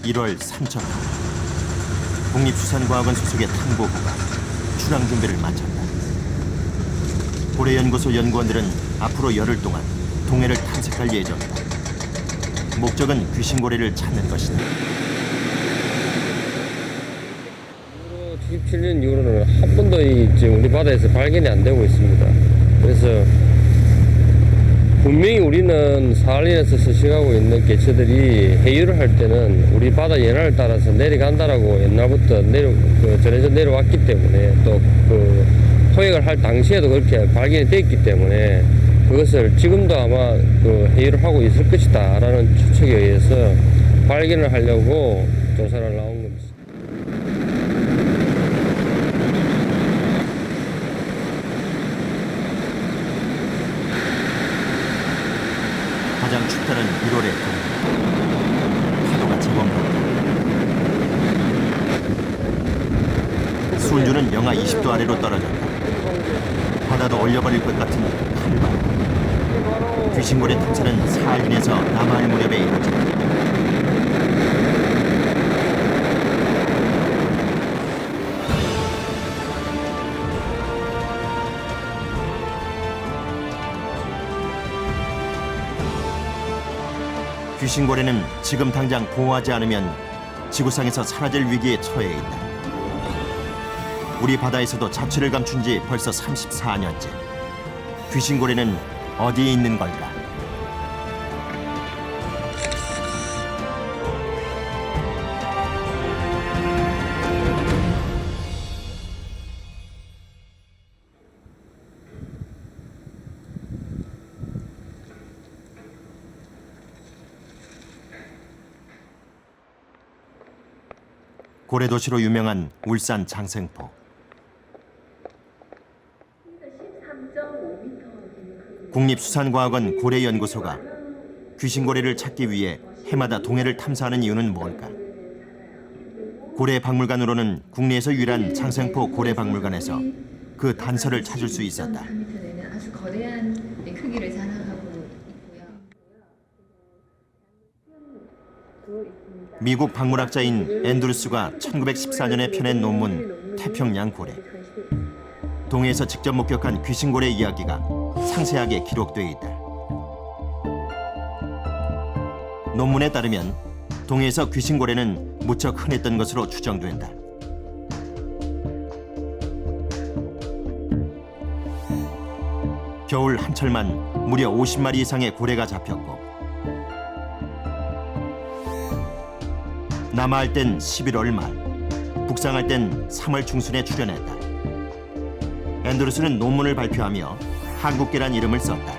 1월 삼척. 국립수산과학원 소속의 탐구부가 출항 준비를 마쳤다. 고래연구소 연구원들은 앞으로 열흘 동안 동해를 탐색할 예정이다. 목적은 귀신고래를 찾는 것이다. 77년 이후로는 한 번도 지금 우리 바다에서 발견이 안 되고 있습니다. 그래서 분명히 우리는 사할린에서 서식하고 있는 개체들이 해유를 할 때는 우리 바다 연하를 따라서 내려간다라고 옛날부터 전해져 내려왔기 때문에 또 포획을 할 당시에도 그렇게 발견이 됐기 때문에 그것을 지금도 아마 해유를 하고 있을 것이다 라는 추측에 의해서 발견을 하려고 조사를 나온 겁니다. 가장 춥다는 1월의 동해. 파도가 제법 높다. 수온주는 영하 20도 아래로 떨어졌다. 바다도 얼려버릴 것 같은 칼바람. 귀신고래 탐사는 사할린에서 남하할 무렵에 이루어진다. 귀신고래는 지금 당장 보호하지 않으면 지구상에서 사라질 위기에 처해 있다. 우리 바다에서도 자취를 감춘 지 벌써 34년째. 귀신고래는 어디에 있는 걸까? 고래도시로 유명한 울산 장생포. 국립수산과학원 고래연구소가 귀신고래를 찾기 위해 해마다 동해를 탐사하는 이유는 뭘까? 고래박물관으로는 국내에서 유일한 장생포 고래박물관에서 그 단서를 찾을 수 있었다. 아주 거대한 크기를 자랑하고 있고요. 미국 박물학자인 앤드루스가 1914년에 펴낸 논문 태평양 고래. 동해에서 직접 목격한 귀신고래 이야기가 상세하게 기록돼 있다. 논문에 따르면 동해에서 귀신고래는 무척 흔했던 것으로 추정된다. 겨울 한철만 무려 50마리 이상의 고래가 잡혔고 남하할 땐 11월 말, 북상할 땐 3월 중순에 출현했다. 앤드루스는 논문을 발표하며 한국계란 이름을 썼다.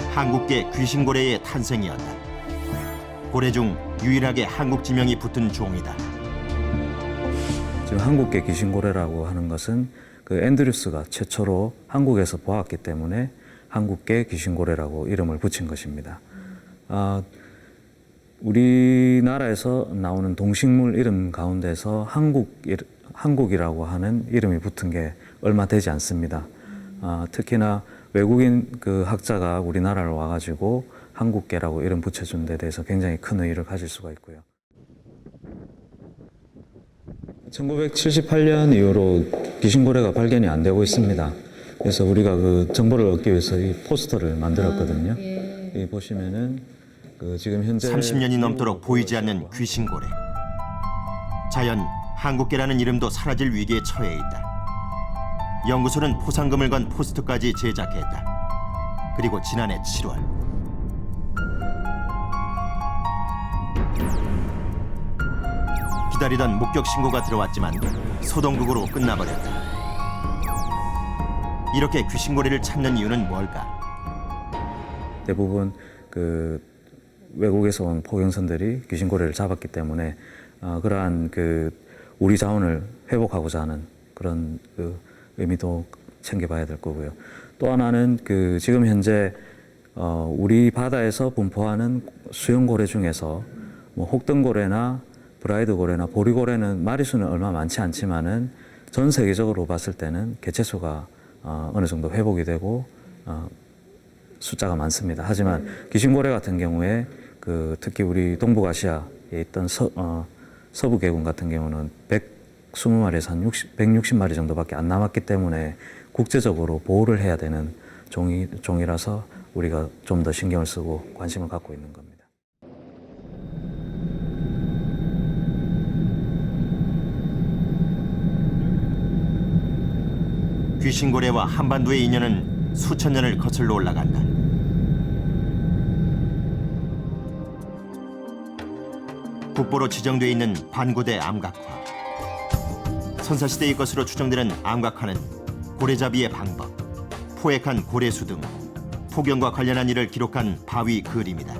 한국계 귀신고래의 탄생이었다. 고래 중 유일하게 한국 지명이 붙은 종이다. 지금 한국계 귀신고래라고 하는 것은 그 앤드루스가 최초로 한국에서 보았기 때문에 한국계 귀신고래라고 이름을 붙인 것입니다. 우리나라에서 나오는 동식물 이름 가운데서 한국이라고 하는 이름이 붙은 게 얼마 되지 않습니다. 특히나 외국인 그 학자가 우리나라를 와가지고 한국계라고 이름 붙여준 데 대해서 굉장히 큰 의의를 가질 수가 있고요. 1978년 이후로 귀신고래가 발견이 안 되고 있습니다. 그래서 우리가 그 정보를 얻기 위해서 이 포스터를 만들었거든요. 여기 보시면은 지금 현재 30년이 넘도록 보이지 않는 귀신고래. 자연 한국계라는 이름도 사라질 위기에 처해 있다. 연구소는 포상금을 건 포스터까지 제작했다. 그리고 지난해 7월 기다리던 목격 신고가 들어왔지만 소동극으로 끝나버렸다. 이렇게 귀신고래를 찾는 이유는 뭘까? 대부분 그 외국에서 온 포경선들이 귀신고래를 잡았기 때문에 그러한 우리 자원을 회복하고자 하는 그런 의미도 챙겨봐야 될 거고요. 또 하나는 지금 현재 우리 바다에서 분포하는 수영고래 중에서 뭐 혹등고래나 브라이드고래나 보리고래는 마리수는 얼마 많지 않지만은 전 세계적으로 봤을 때는 개체수가 어느 정도 회복이 되고 숫자가 많습니다. 하지만 귀신고래 같은 경우에 특히 우리 동북아시아에 있던 서부 계군 같은 경우는 120마리에서 한 160마리 정도밖에 안 남았기 때문에 국제적으로 보호를 해야 되는 종이라서 우리가 좀 더 신경을 쓰고 관심을 갖고 있는 겁니다. 귀신고래와 한반도의 인연은 수천 년을 거슬러 올라간다. 국보로 지정돼 있는 반고대 암각화. 선사시대의 것으로 추정되는 암각화는 고래잡이의 방법, 포획한 고래수 등 포경과 관련한 일을 기록한 바위 글입니다.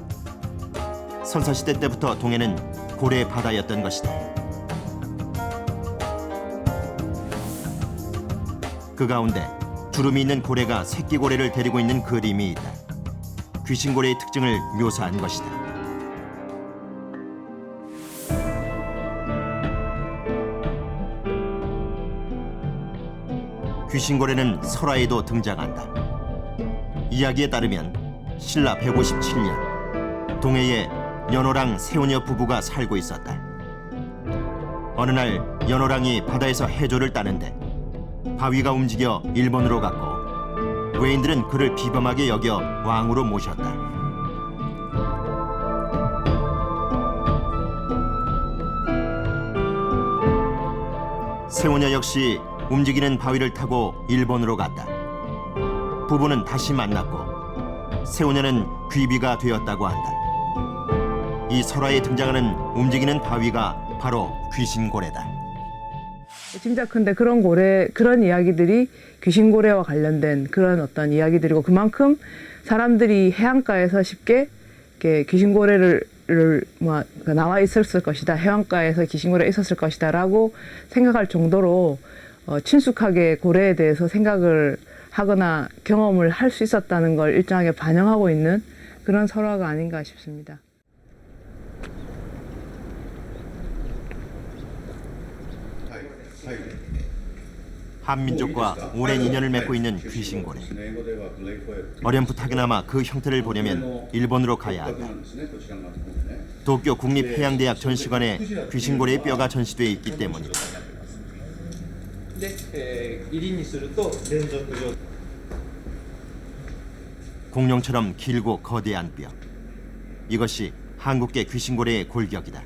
선사시대 때부터 동해는 고래 바다였던 것이다. 그 가운데 주름이 있는 고래가 새끼 고래를 데리고 있는 그림이 있다. 귀신고래의 특징을 묘사한 것이다. 귀신고래는 설화에도 등장한다. 이야기에 따르면 신라 157년 동해에 연호랑 세우녀 부부가 살고 있었다. 어느 날 연호랑이 바다에서 해조를 따는데 바위가 움직여 일본으로 갔고 외인들은 그를 비범하게 여겨 왕으로 모셨다. 세우녀 역시 움직이는 바위를 타고 일본으로 갔다. 부부는 다시 만났고 세우녀는 귀비가 되었다고 한다. 이 설화에 등장하는 움직이는 바위가 바로 귀신고래다. 짐작컨대 그런 이야기들이 귀신고래와 관련된 그런 어떤 이야기들이고, 그만큼 사람들이 해안가에서 쉽게 이렇게 귀신고래를 나와 있었을 것이다, 해안가에서 귀신고래가 있었을 것이다라고 생각할 정도로 친숙하게 고래에 대해서 생각을 하거나 경험을 할 수 있었다는 걸 일정하게 반영하고 있는 그런 설화가 아닌가 싶습니다. 한민족과 오랜 인연을 맺고 있는 귀신고래. 어렴풋하게나마 그 형태를 보려면 일본으로 가야 한다. 도쿄 국립해양대학 전시관에 귀신고래의 뼈가 전시되어 있기 때문이다. 공룡처럼 길고 거대한 뼈. 이것이 한국계 귀신고래의 골격이다.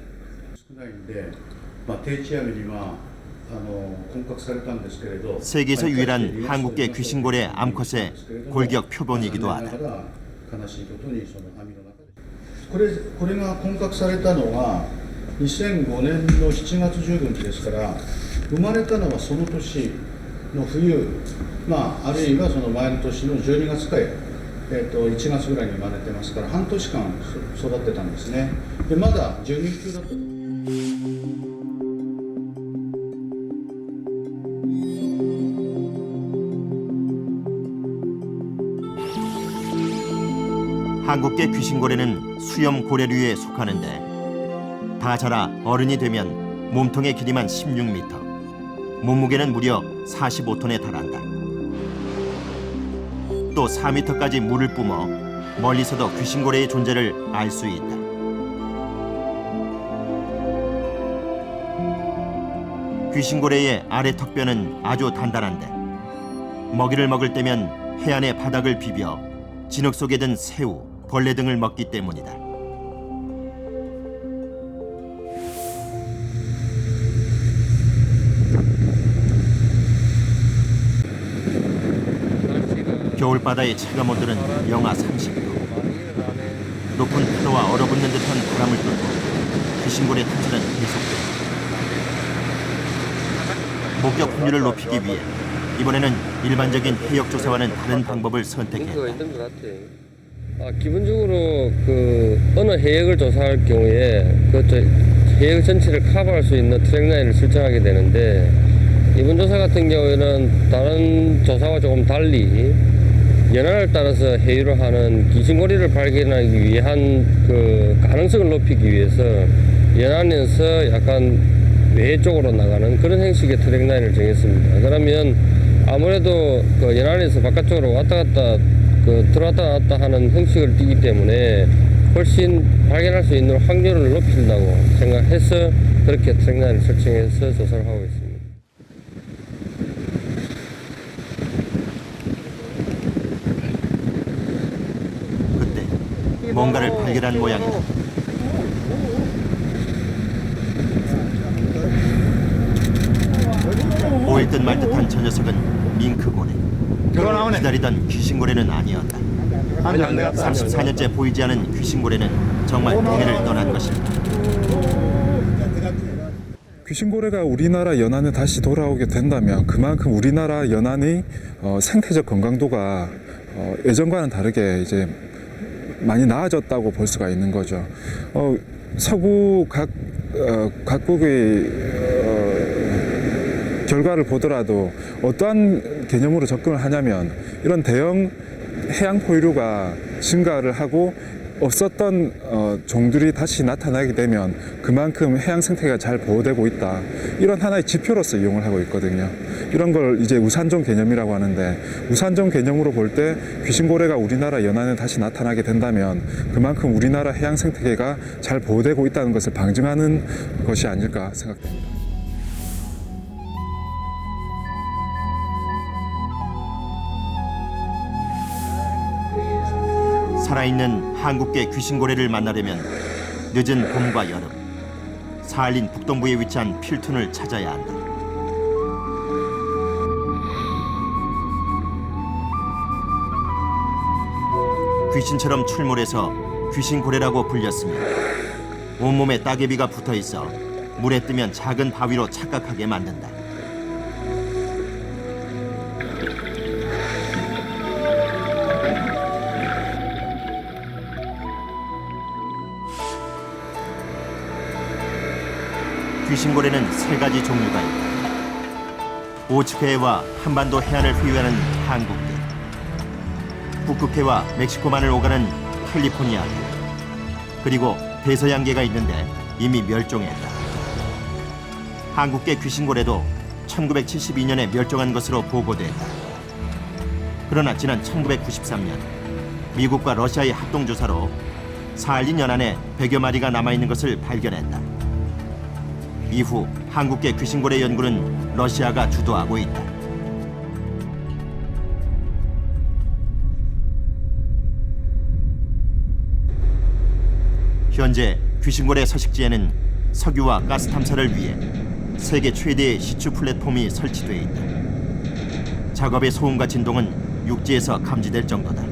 세계에서 유일한 한국계 귀신고래 암컷의 골격 표본이기도 하다. これが混獲されたのは2005年の7月15日ですから、生まれたのはその年の冬、あるいはその前の年の12月か1月ぐらいに生まれてますから、半年間育ってたんですね。でまだ授乳中だったと。 한국계 귀신고래는 수염고래류에 속하는데 다 자라 어른이 되면 몸통의 길이만 16m, 몸무게는 무려 45톤에 달한다. 또 4m까지 물을 뿜어 멀리서도 귀신고래의 존재를 알 수 있다. 귀신고래의 아래 턱뼈는 아주 단단한데 먹이를 먹을 때면 해안의 바닥을 비벼 진흙 속에 든 새우, 벌레 등을 먹기 때문이다. 겨울바다의 체감온도는 영하 30도. 높은 파도와 얼어붙는 듯한 바람을 뚫고 귀신고래 탐사는 계속된다. 목격 확률을 높이기 위해 이번에는 일반적인 해역 조사와는 다른 방법을 선택했다. 기본적으로 어느 해역을 조사할 경우에 해역 전체를 커버할 수 있는 트랙라인을 설정하게 되는데, 이번 조사 같은 경우에는 다른 조사와 조금 달리 연안을 따라서 해유를 하는 귀신고래를 발견하기 위한 가능성을 높이기 위해서 연안에서 약간 외해 쪽으로 나가는 그런 형식의 트랙라인을 정했습니다. 그러면 아무래도 연안에서 바깥쪽으로 왔다 갔다 들어왔다 나왔다 하는 형식을 띠기 때문에 훨씬 발견할 수 있는 확률을 높인다고 생각해서 그렇게 트랙라인을 설정해서 조사를 하고 있습니다. 그때 뭔가를 발견한 모양이다. 보일 듯 말 듯한 저 녀석은 밍크고래. 기다리던 귀신고래는 아니었다. 34년째 보이지 않은 귀신고래는 정말 대해를 떠난 것이다. 귀신고래가 우리나라 연안에 다시 돌아오게 된다면 그만큼 우리나라 연안의 생태적 건강도가 예전과는 다르게 이제 많이 나아졌다고 볼 수가 있는 거죠. 서구 각국의 결과를 보더라도 어떠한 개념으로 접근을 하냐면 이런 대형 해양 포유류가 증가를 하고 없었던 종들이 다시 나타나게 되면 그만큼 해양 생태계가 잘 보호되고 있다. 이런 하나의 지표로서 이용을 하고 있거든요. 이런 걸 이제 우산종 개념이라고 하는데 우산종 개념으로 볼 때 귀신고래가 우리나라 연안에 다시 나타나게 된다면 그만큼 우리나라 해양 생태계가 잘 보호되고 있다는 것을 방증하는 것이 아닐까 생각됩니다. 살아있는 한국계 귀신고래를 만나려면 늦은 봄과 여름, 사할린 북동부에 위치한 필툰을 찾아야 한다. 귀신처럼 출몰해서 귀신고래라고 불렸으며 온몸에 따개비가 붙어있어 물에 뜨면 작은 바위로 착각하게 만든다. 귀신고래는 세 가지 종류가 있다. 오츠해와 한반도 해안을 회유하는 한국계, 북극해와 멕시코만을 오가는 캘리포니아계, 그리고 대서양계가 있는데 이미 멸종했다. 한국계 귀신고래도 1972년에 멸종한 것으로 보고됐다. 그러나 지난 1993년 미국과 러시아의 합동조사로 사할린 연안에 100여 마리가 남아있는 것을 발견했다. 이후 한국계 귀신고래 연구는 러시아가 주도하고 있다. 현재 귀신고래 서식지에는 석유와 가스 탐사를 위해 세계 최대의 시추 플랫폼이 설치돼 있다. 작업의 소음과 진동은 육지에서 감지될 정도다.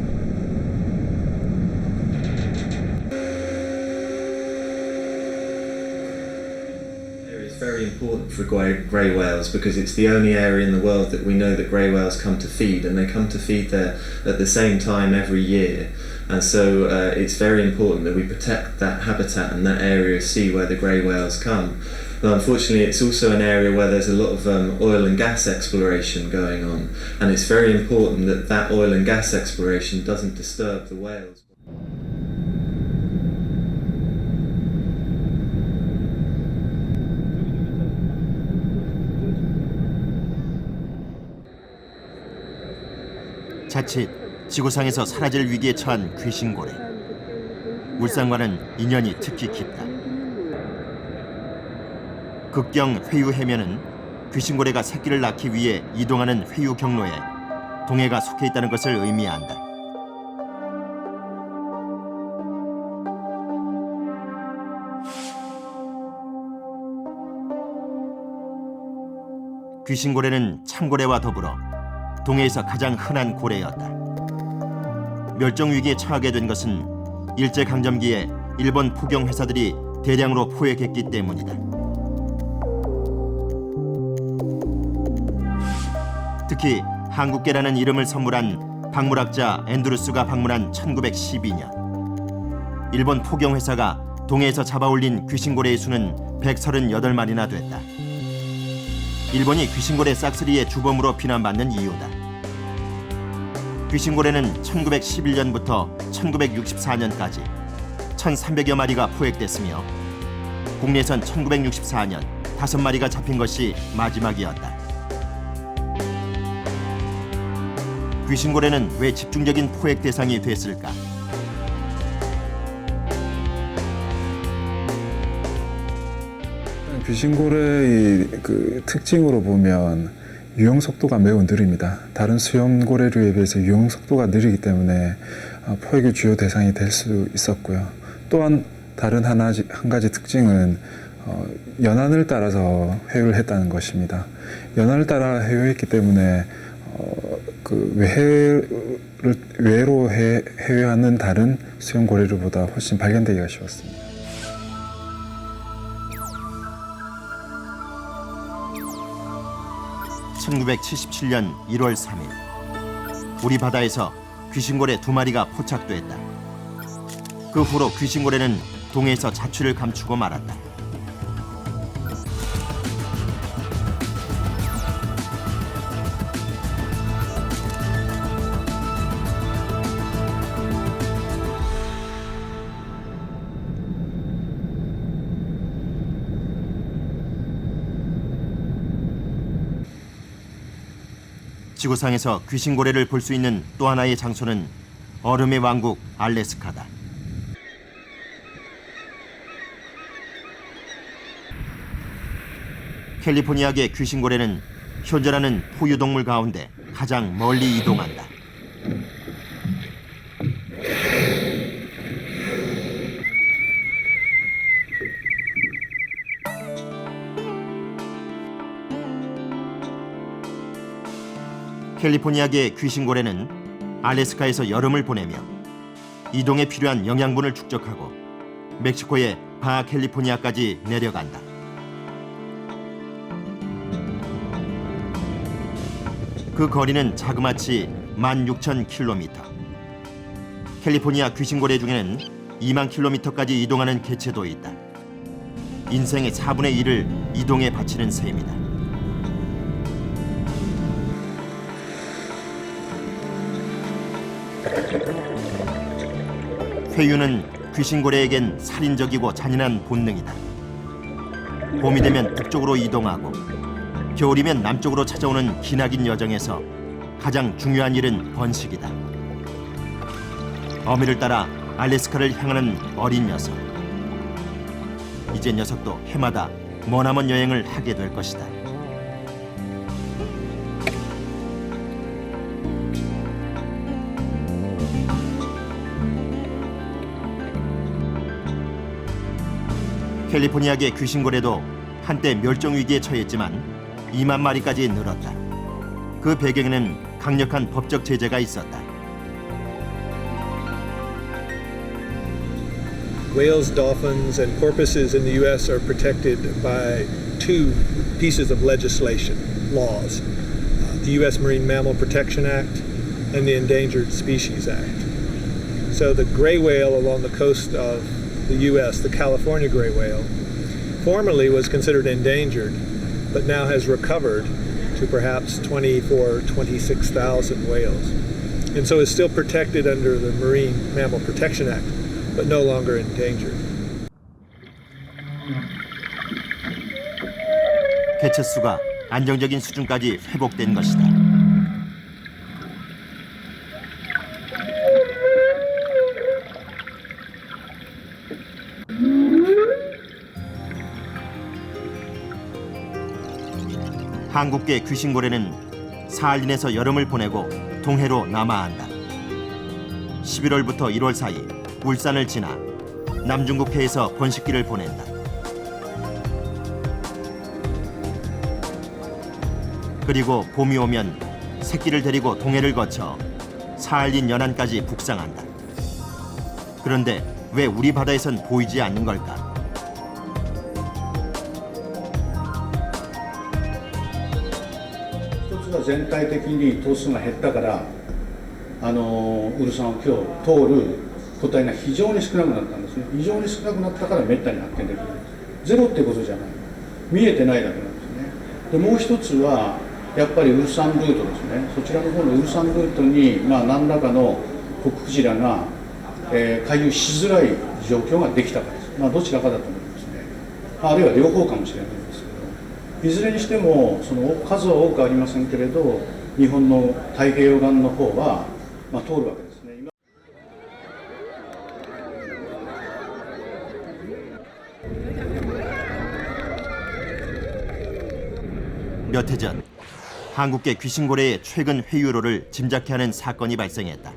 It's very important for grey whales because it's the only area in the world that we know that grey whales come to feed, and they come to feed there at the same time every year. And so it's very important that we protect that habitat and that area of sea where the grey whales come. But unfortunately, it's also an area where there's a lot of oil and gas exploration going on, and it's very important that that oil and gas exploration doesn't disturb the whales. 자칫 지구상에서 사라질 위기에 처한 귀신고래. 울산과는 인연이 특히 깊다. 극경 회유 해면은 귀신고래가 새끼를 낳기 위해 이동하는 회유 경로에 동해가 속해 있다는 것을 의미한다. 귀신고래는 참고래와 더불어 동해에서 가장 흔한 고래였다. 멸종 위기에 처하게 된 것은 일제강점기에 일본 포경 회사들이 대량으로 포획했기 때문이다. 특히 한국계라는 이름을 선물한 박물학자 앤드루스가 방문한 1912년 일본 포경 회사가 동해에서 잡아올린 귀신고래의 수는 138마리나 됐다. 일본이 귀신고래 싹쓸이의 주범으로 비난받는 이유다. 귀신고래는 1911년부터 1964년까지 1,300여 마리가 포획됐으며 국내선 1964년 5마리가 잡힌 것이 마지막이었다. 귀신고래는 왜 집중적인 포획 대상이 됐을까? 귀신고래의 그 특징으로 보면 유형 속도가 매우 느립니다. 다른 수염고래류에 비해서 유형 속도가 느리기 때문에 포획의 주요 대상이 될 수 있었고요. 또한 다른 한 가지 특징은 연안을 따라서 회유를 했다는 것입니다. 연안을 따라 회유했기 때문에 그 외로 회유하는 다른 수염고래류보다 훨씬 발견되기가 쉬웠습니다. (1977년 1월 3일) 우리 바다에서 귀신고래 2마리가 포착됐다. 그 후로 귀신고래는 동해에서 자취를 감추고 말았다. 지구상에서 귀신고래를 볼 수 있는 또 하나의 장소는 얼음의 왕국 알래스카다. 캘리포니아계 귀신고래는 현존하는 포유동물 가운데 가장 멀리 이동한다. 캘리포니아계 귀신고래는 알래스카에서 여름을 보내며 이동에 필요한 영양분을 축적하고 멕시코의 바하캘리포니아까지 내려간다. 그 거리는 자그마치 16,000km. 캘리포니아 귀신고래 중에는 2만 km까지 이동하는 개체도 있다. 인생의 4분의 1을 이동에 바치는 셈이다. 회유는 귀신고래에겐 살인적이고 잔인한 본능이다. 봄이 되면 북쪽으로 이동하고 겨울이면 남쪽으로 찾아오는 기나긴 여정에서 가장 중요한 일은 번식이다. 어미를 따라 알래스카를 향하는 어린 녀석. 이제 녀석도 해마다 머나먼 여행을 하게 될 것이다. 캘리포니아계 귀신고래도 한때 멸종위기에 처했지만 2만 마리까지 늘었다. 그 배경에는 강력한 법적 제재가 있었다. Whales, dolphins, and porpoises in the U.S. are protected by two pieces of legislation, laws. The U.S. Marine Mammal Protection Act and the Endangered Species Act. So the gray whale along the coast of the U.S., the California gray whale, formerly was considered endangered, but now has recovered to perhaps 26,000 whales. And so is still protected under the Marine Mammal Protection Act, but no longer endangered. 개체 수가 안정적인 수준까지 회복된 것이다. 한국계 귀신고래는 사할린에서 여름을 보내고 동해로 남하한다. 11월부터 1월 사이 울산을 지나 남중국해에서 번식기를 보낸다. 그리고 봄이 오면 새끼를 데리고 동해를 거쳐 사할린 연안까지 북상한다. 그런데 왜 우리 바다에선 보이지 않는 걸까?一つが全体的に頭数が減ったからウルサンを今日通る個体が非常に少なくなったんですね。非常に少なくなったからめったに発見できるんです。ゼロってことじゃない、見えてないだけなんですね。でもう一つはやっぱりウルサンルートですね。そちらの方のウルサンルートに、何らかのコククジラが、回遊しづらい状況ができたからです。どちらかだと思いますね。あるいは両方かもしれないんですけど、いずれにしてもその数は多くありませんけれど、日本の太平洋岸の方は、通るわけですね。몇 해 전 한국계 귀신고래의 최근 회유로를 짐작케 하는 사건이 발생했다.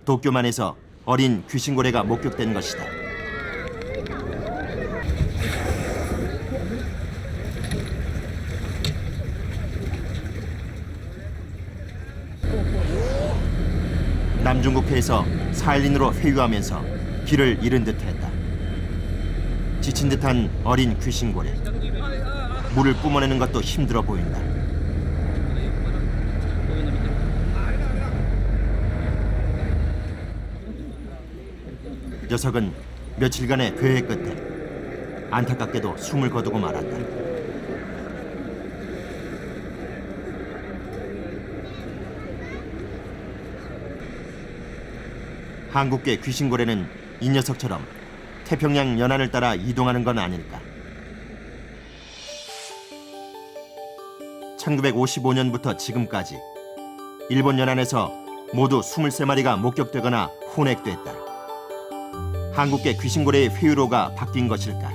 도쿄만에서 어린 귀신고래가 목격된 것이다. 남중국해에서 사일린으로 회유하면서 길을 잃은 듯했다. 지친 듯한 어린 귀신고래. 물을 뿜어내는 것도 힘들어 보인다. 녀석은 며칠간의 괴회 끝에 안타깝게도 숨을 거두고 말았다. 한국계 귀신고래는 이 녀석처럼 태평양 연안을 따라 이동하는 건 아닐까. 1955년부터 지금까지 일본 연안에서 모두 23마리가 목격되거나 혼액됐다. 한국계 귀신고래의 회유로가 바뀐 것일까?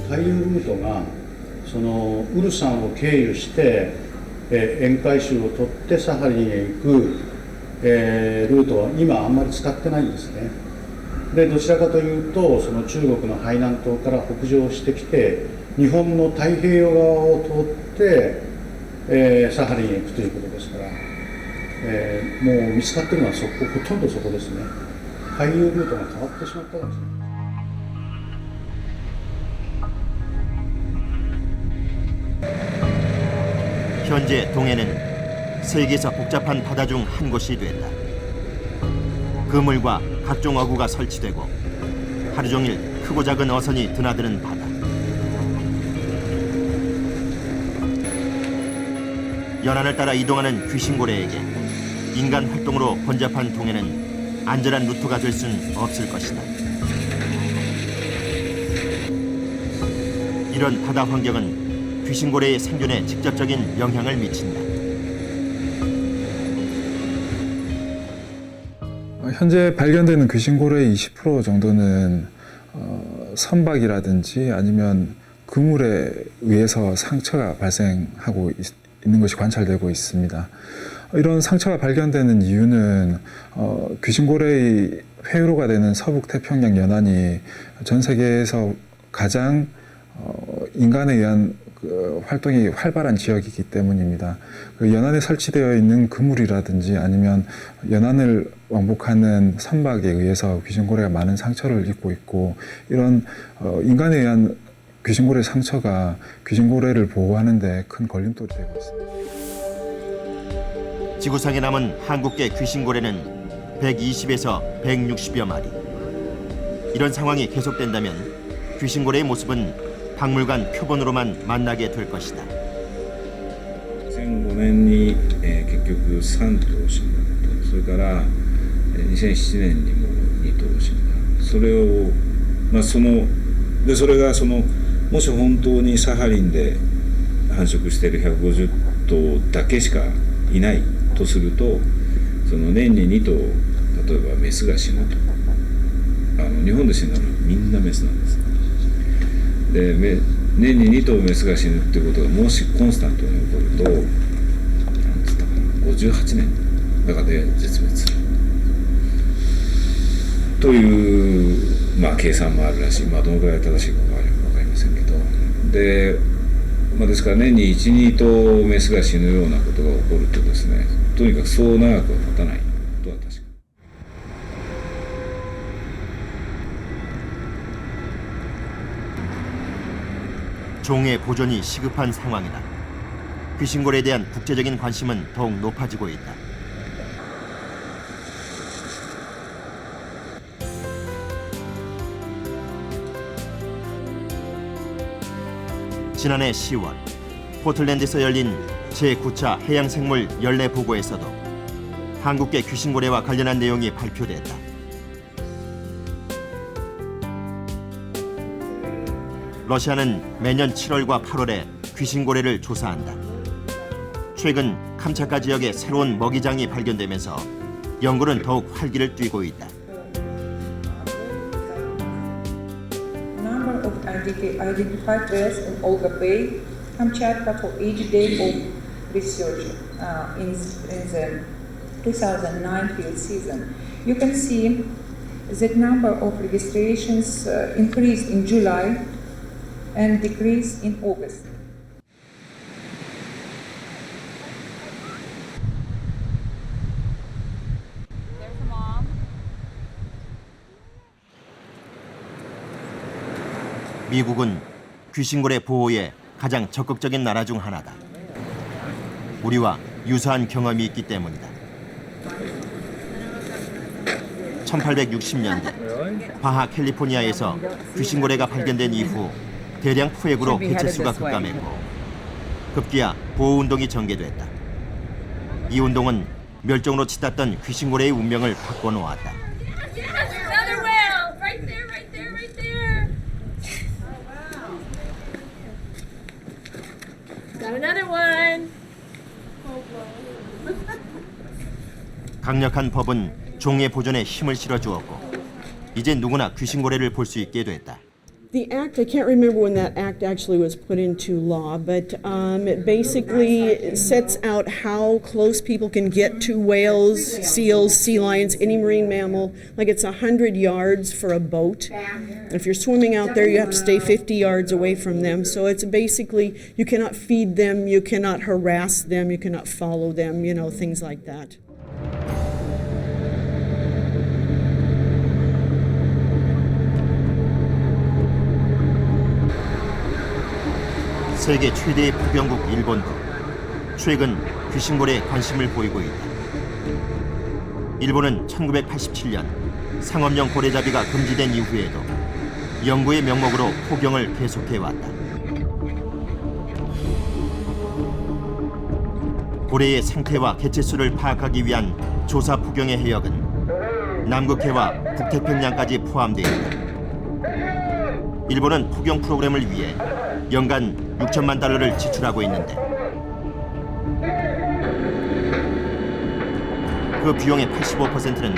回遊ルートがそのウルサンを経由して、沿海州を取ってサハリンへ行く、ルートは今あんまり使ってないんですね。でどちらかというとその中国の海南島から北上してきて日本の太平洋側を通って、サハリンへ行くということですから、もう見つかってるのはそこ、ほとんどそこですね。回遊ルートが変わってしまったかもしれない。 현재 동해는 세계에서 복잡한 바다 중 한 곳이 됐다. 그물과 각종 어구가 설치되고 하루 종일 크고 작은 어선이 드나드는 바다. 연안을 따라 이동하는 귀신고래에게 인간 활동으로 번잡한 동해는 안전한 루트가 될 수는 없을 것이다. 이런 바다 환경은 귀신고래의 생존에 직접적인 영향을 미친다. 현재 발견되는 귀신고래의 20% 정도는 선박이라든지 아니면 그물에 의해서 상처가 발생하고 있는 것이 관찰되고 있습니다. 이런 상처가 발견되는 이유는 귀신고래의 회유로가 되는 서북 태평양 연안이 전 세계에서 가장 인간에 의한 활동이 활발한 지역이기 때문입니다. 그 연안에 설치되어 있는 그물이라든지 아니면 연안을 왕복하는 선박에 의해서 귀신고래가 많은 상처를 입고 있고 이런 인간에 의한 귀신고래 상처가 귀신고래를 보호하는 데 큰 걸림돌이 되고 있습니다. 지구상에 남은 한국계 귀신고래는 120에서 160여 마리. 이런 상황이 계속된다면 귀신고래의 모습은 박물관 표본으로만 만나게 될 것이다. 2005年に、結局3頭死んだのと、それから2007年にも2頭死んだ。それを、それがもし本当にサハリンで繁殖している150頭だけしかいないとすると、その年に2頭例えばメスが死ぬと。日本で死んだのはみんなメスなんです。で年に2頭メスが死ぬっていうことがもしコンスタントに起こると何つったかな58年の中で絶滅するという、計算もあるらしい。どのくらい正しいかは分かりませんけどで、ですから年に 1,2 頭メスが死ぬようなことが起こるとですねとにかくそう長くは経たないとは確かに。 종의 보존이 시급한 상황이다. 귀신고래에 대한 국제적인 관심은 더욱 높아지고 있다. 지난해 10월 포틀랜드에서 열린 제9차 해양생물 연례 보고에서도 한국계 귀신고래와 관련한 내용이 발표됐다. 러시아는 매년 7월과 8월에 귀신고래를 조사한다. 최근 캄차카 지역에 새로운 먹이장이 발견되면서 연구는 더욱 활기를 띠고 있다. Number of identified whales in Olga Bay, Kamchatka for each day of research in the 2009 field season. You can see that number of registrations increased in July and decreased in August. 미국은 귀신고래 보호에 가장 적극적인 나라 중 하나다. 우리와 유사한 경험이 있기 때문이다. 1860년대 바하 캘리포니아에서 귀신고래가 발견된 이후 대량 포획으로 개체수가 급감했고 급기야 보호운동이 전개됐다. 이 운동은 멸종으로 치닫던 귀신고래의 운명을 바꿔놓았다. 강력한 법은 종의 보존에 힘을 실어주었고 이제 누구나 귀신고래를 볼 수 있게 됐다. The act, I can't remember when that act actually was put into law, but it basically sets out how close people can get to whales, seals, sea lions, any marine mammal. Like it's 100 yards for a boat. And if you're swimming out there, you have to stay 50 yards away from them. So it's basically, you cannot feed them, you cannot harass them, you cannot follow them, things like that. 세계 최대의 포경국 일본도 최근 귀신고래에 관심을 보이고 있다. 일본은 1987년 상업용 고래잡이가 금지된 이후에도 연구의 명목으로 포경을 계속해왔다. 고래의 생태와 개체수를 파악하기 위한 조사 포경의 해역은 남극해와 북태평양까지 포함되어 있다. 일본은 포경 프로그램을 위해 연간 6천만 달러를 지출하고 있는데 그 비용의 85%는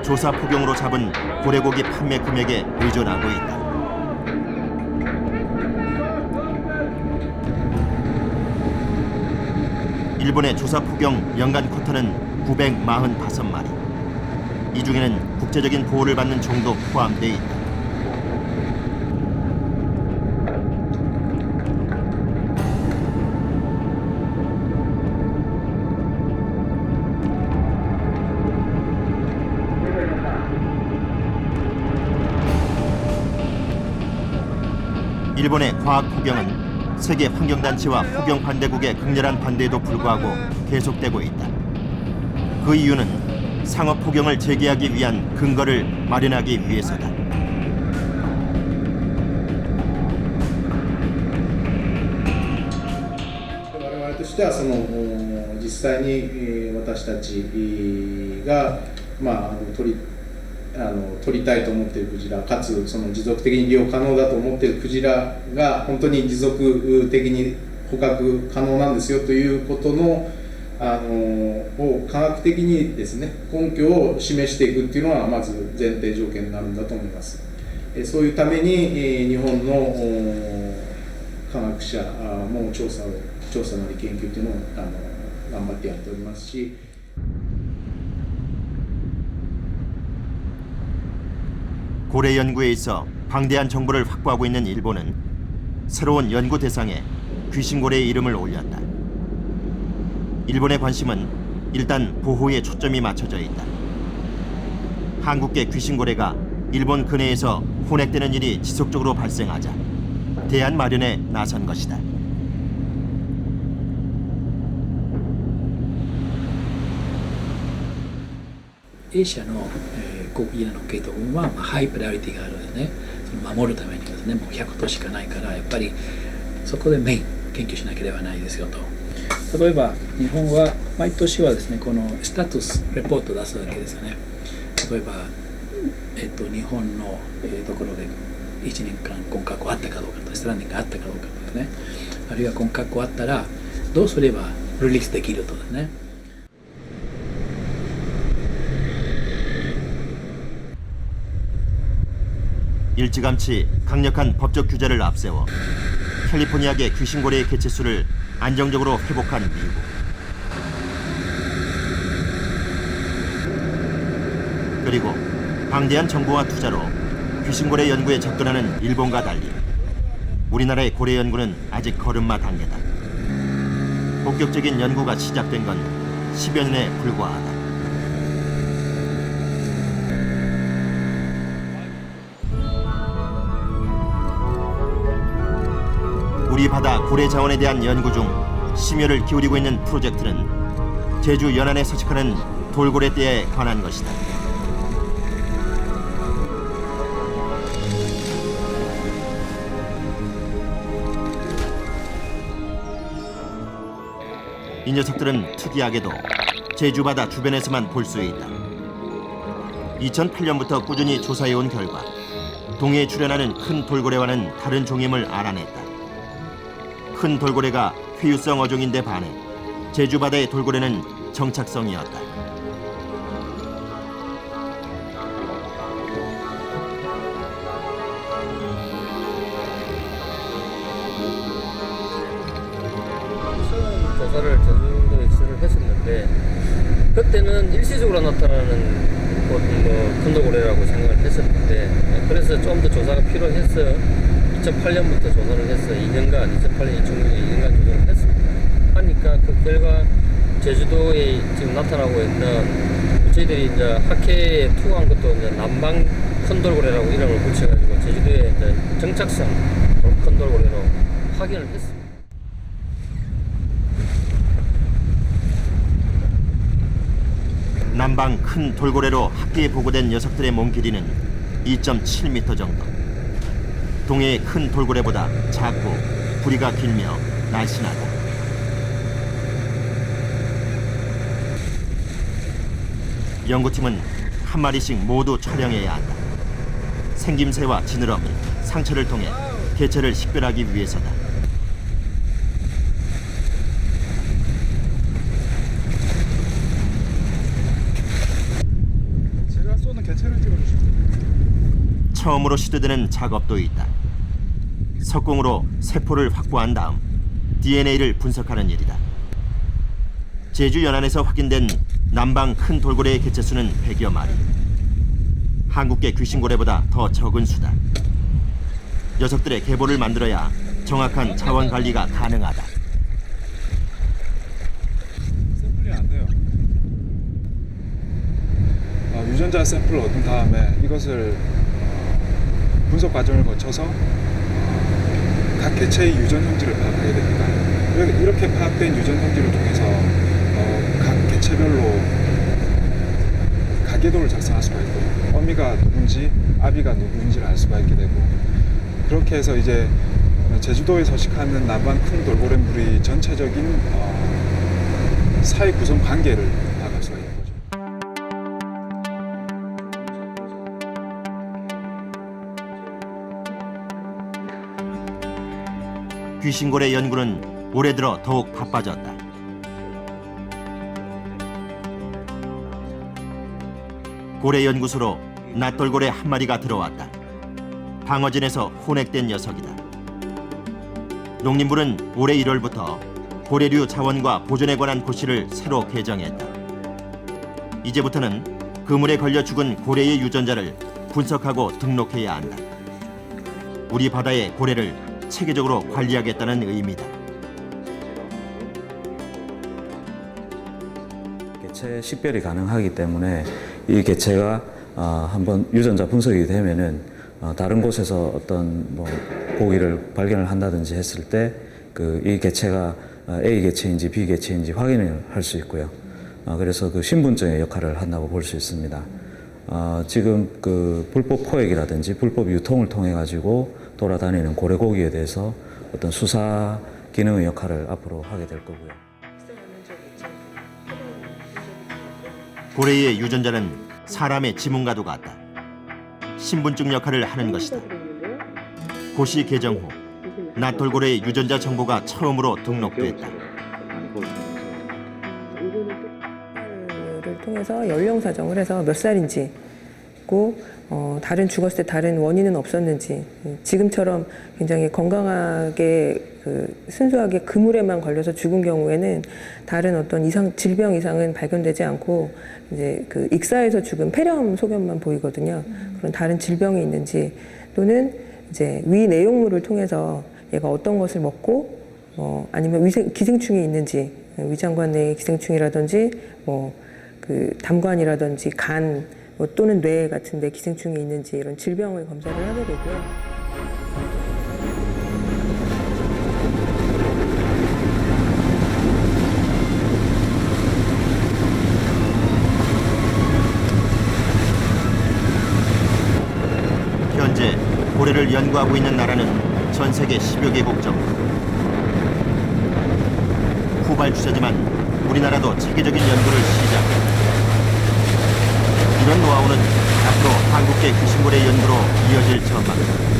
조사 포경으로 잡은 고래고기 판매 금액에 의존하고 있다. 일본의 조사 포경 연간 쿼터는 945마리. 이 중에는 국제적인 보호를 받는 종도 포함돼 있다. 일본의 과학 포경은 세계 환경단체와 포경 반대국의 극렬한 반대에도 불구하고 계속되고 있다. 그 이유는 상업 포경을 재개하기 위한 근거를 마련하기 위해서다.我々としては実際に私たちが取りたいと思っているクジラかつ持続的に利用可能だと思っているクジラが本当に持続的に捕獲可能なんですよということのを科学的にですね根拠を示していくっていうのはまず前提条件になるんだと思います。そういうために日本の科学者も調査なり研究っていうのを頑張ってやっておりますし。 고래 연구에 있어 방대한 정보를 확보하고 있는 일본은 새로운 연구 대상에 귀신고래의 이름을 올렸다. 일본의 관심은 일단 보호에 초점이 맞춰져 있다. 한국계 귀신고래가 일본 근해에서 혼액되는 일이 지속적으로 발생하자 대안 마련에 나선 것이다. A社のコギラの系統群はハイプライオリティがあるのでね、その守るためにはですね、もう100頭しかないからやっぱりそこでメイン研究しなければないですよと。例えば日本は毎年はですね、このスタトゥスレポートを出すわけですよね。例えば日本のところで1年間混獲あったかどうかと、ストランディングがあったかどうかとですね、あるいは混獲あったらどうすればリリースできるとですね。 일찌감치 강력한 법적 규제를 앞세워 캘리포니아계 귀신고래의 개체수를 안정적으로 회복한 미국. 그리고 방대한 정보와 투자로 귀신고래 연구에 접근하는 일본과 달리 우리나라의 고래 연구는 아직 걸음마 단계다. 본격적인 연구가 시작된 건 10여 년에 불과하다. 우리 바다 고래 자원에 대한 연구 중 심혈을 기울이고 있는 프로젝트는 제주 연안에 서식하는 돌고래떼에 관한 것이다. 이 녀석들은 특이하게도 제주 바다 주변에서만 볼 수 있다. 2008년부터 꾸준히 조사해온 결과 동해에 출현하는 큰 돌고래와는 다른 종임을 알아냈다. 큰 돌고래가 회유성 어종인데 반해 제주 바다의 돌고래는 정착성이었다. 조사를 제주도에 시를 했었는데 그때는 일시적으로 나타나는 큰 돌고래라고 생각을 했었는데 그래서 좀 더 조사가 필요해서 2008년부터 조사를 해서 2년간 2008년 2009년 2년간 조사를 했습니다. 하니까 그 결과 제주도에 지금 나타나고 있는 저희들이 이제 학회에 투고한 것도 이제 남방 큰 돌고래라고 이름을 붙여가지고 제주도에 이제 정착성 큰 돌고래로 확인을 했습니다. 남방 큰 돌고래로 학계에 보고된 녀석들의 몸 길이는 2.7m 정도. 동해의 큰 돌고래보다 작고 부리가 길며 날씬하다. 연구팀은 한 마리씩 모두 촬영해야 한다. 생김새와 지느러미, 상처를 통해 개체를 식별하기 위해서다. 제가 쏘는 개체를 찍어주십시오. 처음으로 시도되는 작업도 있다. 석공으로 세포를 확보한 다음 DNA를 분석하는 일이다. 제주 연안에서 확인된 남방 큰 돌고래의 개체수는 100여 마리. 한국계 귀신고래보다 더 적은 수다. 녀석들의 계보를 만들어야 정확한 자원 관리가 가능하다. 샘플이 안 돼요. 유전자 샘플을 얻은 다음에 이것을 분석 과정을 거쳐서 각 개체의 유전 형질을 파악하게 됩니다. 이렇게 파악된 유전 형질을 통해서 각 개체별로 가계도를 작성할 수가 있고 어미가 누군지 아비가 누구인지를 알 수가 있게 되고 그렇게 해서 이제 제주도에 서식하는 남방 큰 돌고래 무리 전체적인 사회 구성 관계를 파악할 수가 있는 거죠. 귀신고래 연구는 올해 들어 더욱 바빠졌다. 고래 연구소로 낫돌고래 한 마리가 들어왔다. 방어진에서 혼액된 녀석이다. 농림부는 올해 1월부터 고래류 자원과 보존에 관한 고시를 새로 개정했다. 이제부터는 그물에 걸려 죽은 고래의 유전자를 분석하고 등록해야 한다. 우리 바다의 고래를 체계적으로 관리하겠다는 의미다. 개체 식별이 가능하기 때문에 이 개체가 한번 유전자 분석이 되면은 다른 곳에서 어떤 뭐 고기를 발견을 한다든지 했을 때 이 개체가 A 개체인지 B 개체인지 확인을 할 수 있고요. 그래서 그 신분증의 역할을 한다고 볼 수 있습니다. 지금 그 불법 포획이라든지 불법 유통을 통해 가지고 돌아다니는 고래고기에 대해서 어떤 수사 기능의 역할을 앞으로 하게 될 거고요. 고래의 유전자는 사람의 지문과도 같다. 신분증 역할을 하는 것이다. 고시 개정 후 낫돌고래의 유전자 정보가 처음으로 등록됐다. 를 통해서 연령 사정을 해서 몇 살인지 있고 다른 죽었을 때 다른 원인은 없었는지 지금처럼 굉장히 건강하게 순수하게 그물에만 걸려서 죽은 경우에는 다른 어떤 질병 이상은 발견되지 않고 이제 익사에서 죽은 폐렴 소견만 보이거든요. 그런 다른 질병이 있는지 또는 이제 위 내용물을 통해서 얘가 어떤 것을 먹고 아니면 기생충이 있는지 위장관 내에 기생충이라든지 담관이라든지 간 또는 뇌 같은 데 기생충이 있는지 이런 질병을 검사를 하게 되고요. 현재 고래를 연구하고 있는 나라는 전 세계 10여 개국 정도. 후발주자지만 우리나라도 체계적인 연구를 시작. 이런 노하우는 앞으로 한국계 귀신고래 연구로 이어질 전망입니다.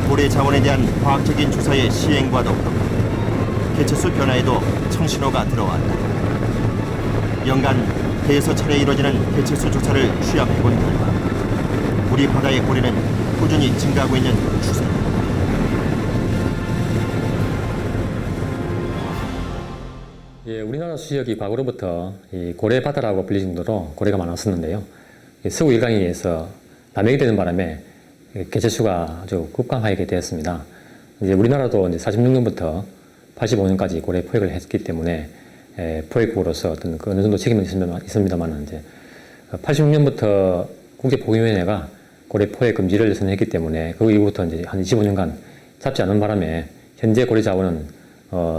고래 자원에 대한 과학적인 조사의 시행과 더불어 개체수 변화에도 청신호가 들어왔다. 연간 대여섯 차례 이뤄지는 개체수 조사를 취합해본 결과 우리 바다의 고래는 꾸준히 증가하고 있는 추세다. 예, 우리나라 수역이 과거로부터 이 고래 바다라고 불릴 정도로 고래가 많았었는데요. 서구 일강에서 남획이 되는 바람에 개체수가 아주 급감하게 되었습니다. 이제 우리나라도 이제 46년부터 85년까지 고래 포획을 했기 때문에 포획국으로서 어떤 어느 정도 책임은 있습니다만 이제 86년부터 국제포획위원회가 고래 포획 금지를 선언했기 때문에 그 이후부터 이제 한 25년간 잡지 않은 바람에 현재 고래 자원은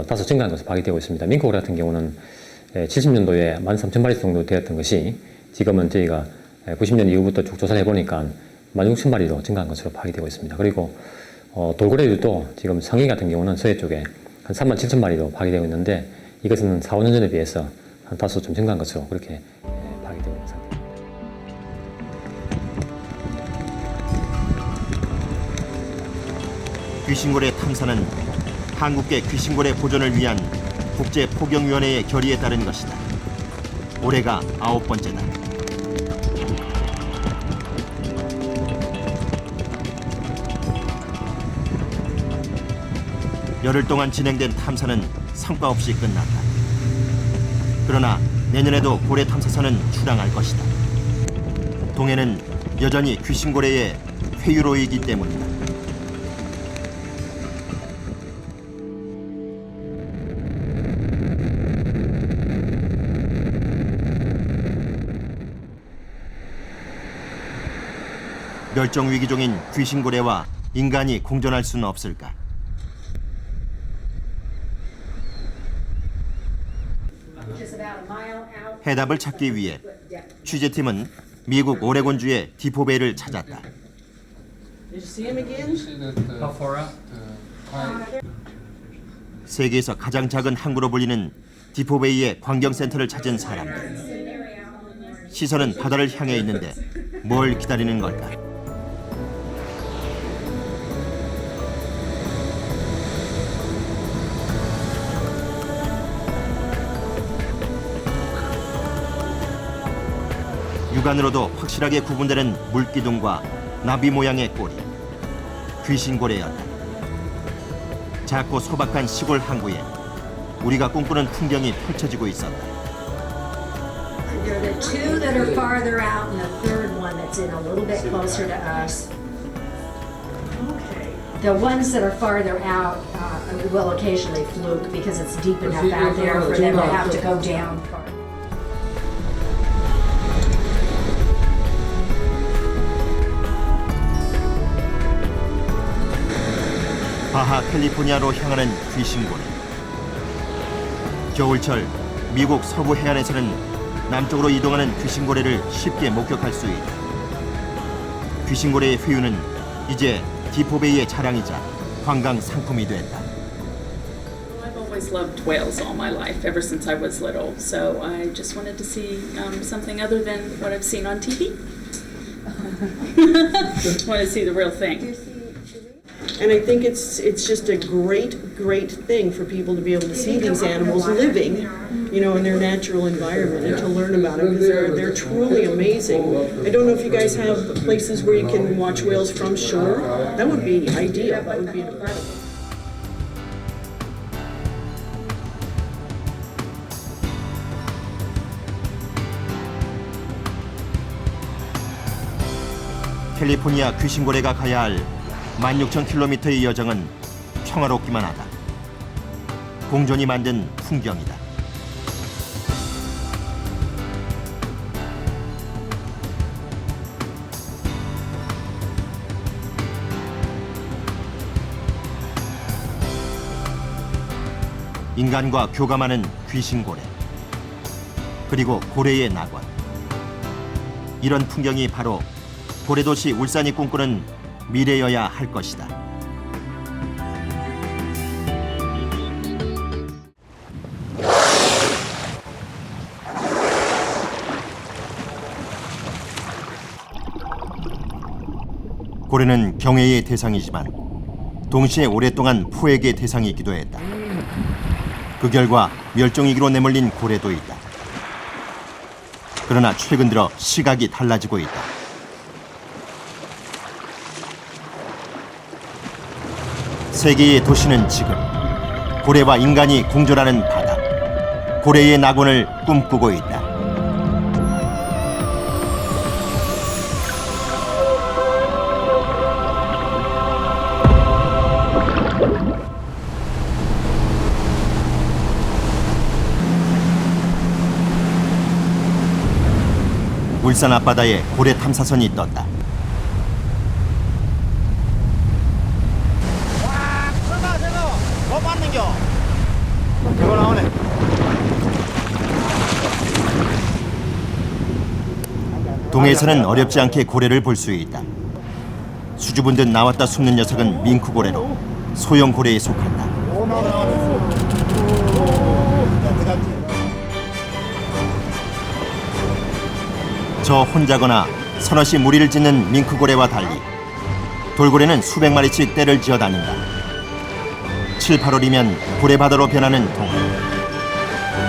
다소 증가한 것으로 파악되고 있습니다. 민크고래 같은 경우는 70년도에 13,000마리 정도 되었던 것이 지금은 저희가 90년 이후부터 쭉 조사를 해보니까 16,000마리로 증가한 것으로 파악되고 있습니다. 그리고 돌고래들도 지금 상해 같은 경우는 서해 쪽에 한 37,000마리로 파악되고 있는데 이것은 4, 5년 전에 비해서 한 다소 좀 증가한 것으로 그렇게 파악되고 있는 상태입니다. 귀신고래 탐사는 한국계 귀신고래 보존을 위한 국제포경위원회의 결의에 따른 것이다. 올해가 9번째다. 열흘 동안 진행된 탐사는 성과 없이 끝났다. 그러나 내년에도 고래 탐사선은 출항할 것이다. 동해는 여전히 귀신고래의 회유로이기 때문이다. 멸종위기종인 귀신고래와 인간이 공존할 수는 없을까? 해답을 찾기 위해 취재팀은 미국 오레곤주의 디포베이를 찾았다. 세계에서 가장 작은 항구로 불리는 디포베이의 광경센터를 찾은 사람들. 시선은 바다를 향해 있는데 뭘 기다리는 걸까? 육안으로도 확실하게 구분되는 물기둥과 나비 모양의 꼬리, 귀신고래였다. 작고 소박한 시골 항구에 우리가 꿈꾸는 풍경이 펼쳐지고 있었다. There are the two that are farther out and the third one that's in a little bit closer to us. The ones that are farther out will occasionally fluke because it's deep enough out there for them to have to go down far. 바하 캘리포니아로 향하는 귀신고래. 겨울철 미국 서부 해안에서는 남쪽으로 이동하는 귀신고래를 쉽게 목격할 수 있다. 귀신고래의 회유는 이제 디포베이의 자랑이자 관광 상품이 됐다. always loved whales all my life, ever since I was little. So I just wanted to see something other than what I've seen on TV. Want to see the real thing. And I think it's just a great thing for people to be able to see these animals living, you know, in their natural environment and to learn about them because they're truly amazing. I don't know if you guys have places where you can watch whales from shore. That would be ideal. That would be incredible. 캘리포니아 귀신고래가 가야 할 16,000km의 여정은 평화롭기만 하다. 공존이 만든 풍경이다. 인간과 교감하는 귀신고래, 그리고 고래의 낙원. 이런 풍경이 바로 고래도시 울산이 꿈꾸는 미래여야 할 것이다. 고래는 경애의 대상이지만 동시에 오랫동안 포획의 대상이기도 했다. 그 결과 멸종위기로 내몰린 고래도 있다. 그러나 최근 들어 시각이 달라지고 있다. 세계의 도시는 지금 고래와 인간이 공존하는 바다, 고래의 낙원을 꿈꾸고 있다. 울산 앞바다에 고래 탐사선이 떴다. 동해에서는 어렵지 않게 고래를 볼 수 있다. 수줍은 듯 나왔다 숨는 녀석은 밍크고래로 소형 고래에 속한다. 저 혼자거나 서너시 무리를 짓는 밍크고래와 달리 돌고래는 수백 마리씩 떼를 지어 다닌다. 7, 8월이면 고래바다로 변하는 동해.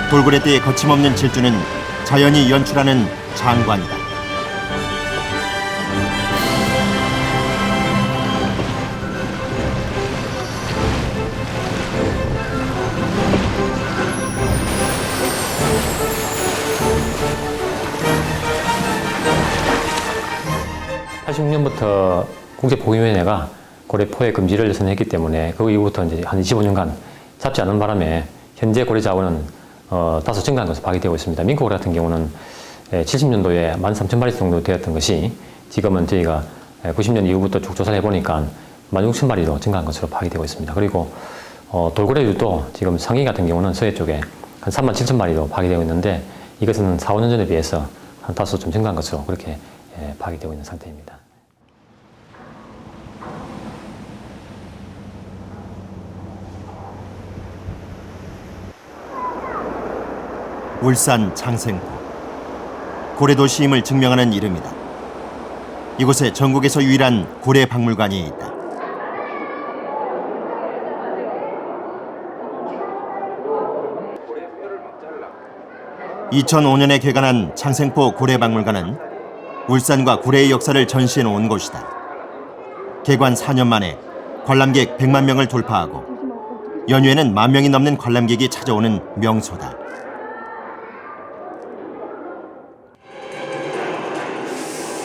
돌고래떼의 거침없는 질주는 자연이 연출하는 장관이다. (86년부터) 국제보호위원회가 고래 포획 금지를 선언했기 때문에 그 이후부터 이제 한 25년간 잡지 않은 바람에 현재 고래 자원은 다소 증가한 것으로 파악되고 있습니다. 밍크고래 같은 경우는 70년도에 13,000마리 정도 되었던 것이 지금은 저희가 90년 이후부터 쭉 조사를 해보니까 16,000마리로 증가한 것으로 파악되고 있습니다. 그리고 돌고래류도 지금 상위 같은 경우는 서해 쪽에 한 37,000마리로 파악되고 있는데 이것은 4, 5년 전에 비해서 한 다소 좀 증가한 것으로 그렇게 파악되고 있는 상태입니다. 울산 장생포, 고래도시임을 증명하는 이름이다. 이곳에 전국에서 유일한 고래 박물관이 있다. (2005년에) 개관한 장생포 고래박물관은 울산과 고래의 역사를 전시해 놓은 곳이다. 개관 4년 만에 관람객 100만 명을 돌파하고 연휴에는 10,000 명이 넘는 관람객이 찾아오는 명소다.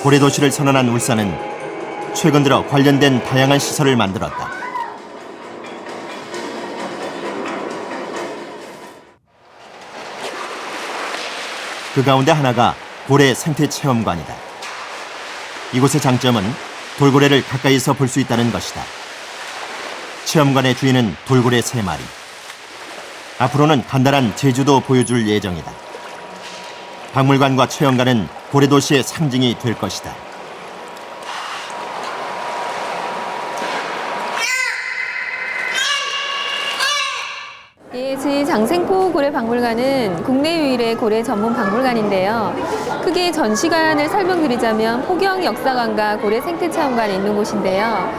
고래도시를 선언한 울산은 최근 들어 관련된 다양한 시설을 만들었다. 그 가운데 하나가 고래 생태체험관이다. 이곳의 장점은 돌고래를 가까이서 볼 수 있다는 것이다. 체험관의 주인은 돌고래 3마리. 앞으로는 간단한 제주도 보여줄 예정이다. 박물관과 체험관은 고래도시의 상징이 될 것이다. It's 같이 장생포 고래박물관은 국내 유일의 고래 전문 박물관인데요. 크게 전시관을 설명드리자면 포경역사관과 고래 생태체험관이 있는 곳인데요.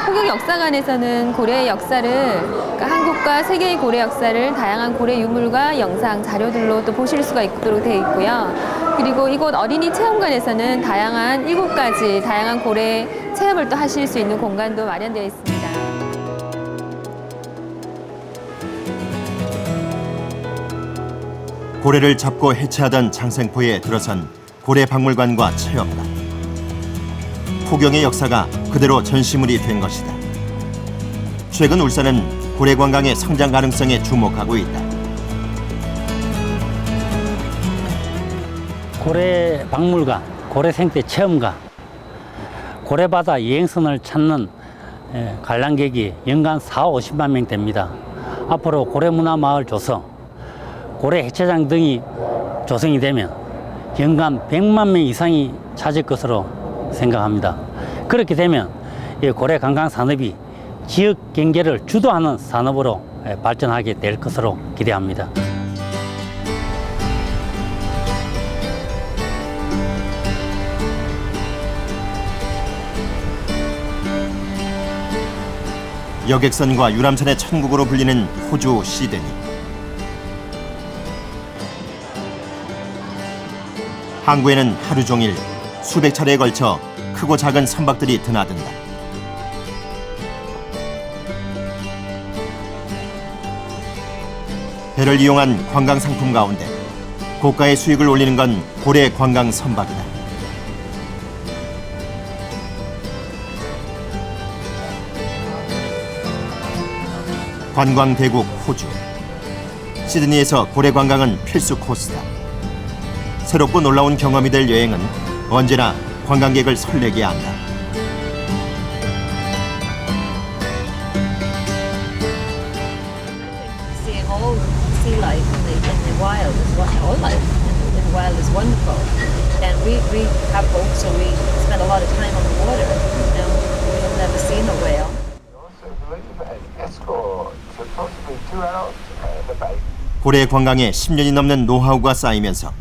포경역사관에서는 고래의 역사를, 그러니까 한국과 세계의 고래 역사를 다양한 고래 유물과 영상, 자료들로 또 보실 수가 있도록 되어 있고요. 그리고 이곳 어린이 체험관에서는 다양한 7가지 다양한 고래 체험을 또 하실 수 있는 공간도 마련되어 있습니다. 고래를 잡고 해체하던 장생포에 들어선 고래박물관과 체험관. 포경의 역사가 그대로 전시물이 된 것이다. 최근 울산은 고래 관광의 성장 가능성에 주목하고 있다. 고래 박물관, 고래 생태 체험관, 고래바다 여행선을 찾는 관람객이 연간 4~50만 명 됩니다. 앞으로 고래문화마을 조성, 고래 해체장 등이 조성이 되면 연간 100만 명 이상이 찾을 것으로 생각합니다. 그렇게 되면 이 고래 관광 산업이 지역 경제를 주도하는 산업으로 발전하게 될 것으로 기대합니다. 여객선과 유람선의 천국으로 불리는 호주 시드니. 항구에는 하루 종일 수백 차례에 걸쳐 크고 작은 선박들이 드나든다. 배를 이용한 관광 상품 가운데 고가의 수익을 올리는 건 고래 관광 선박이다. 관광 대국 호주. 시드니에서 고래 관광은 필수 코스다. 새롭고 놀라운 경험이 될 여행은 언제나 관광객을 설레게 한다. Seeing all sea life in the wild is all life in the wild is wonderful, and we have boats, so we spend a lot of time on the water. And we have never seen a whale. 고래 관광에 10년이 넘는 노하우가 쌓이면서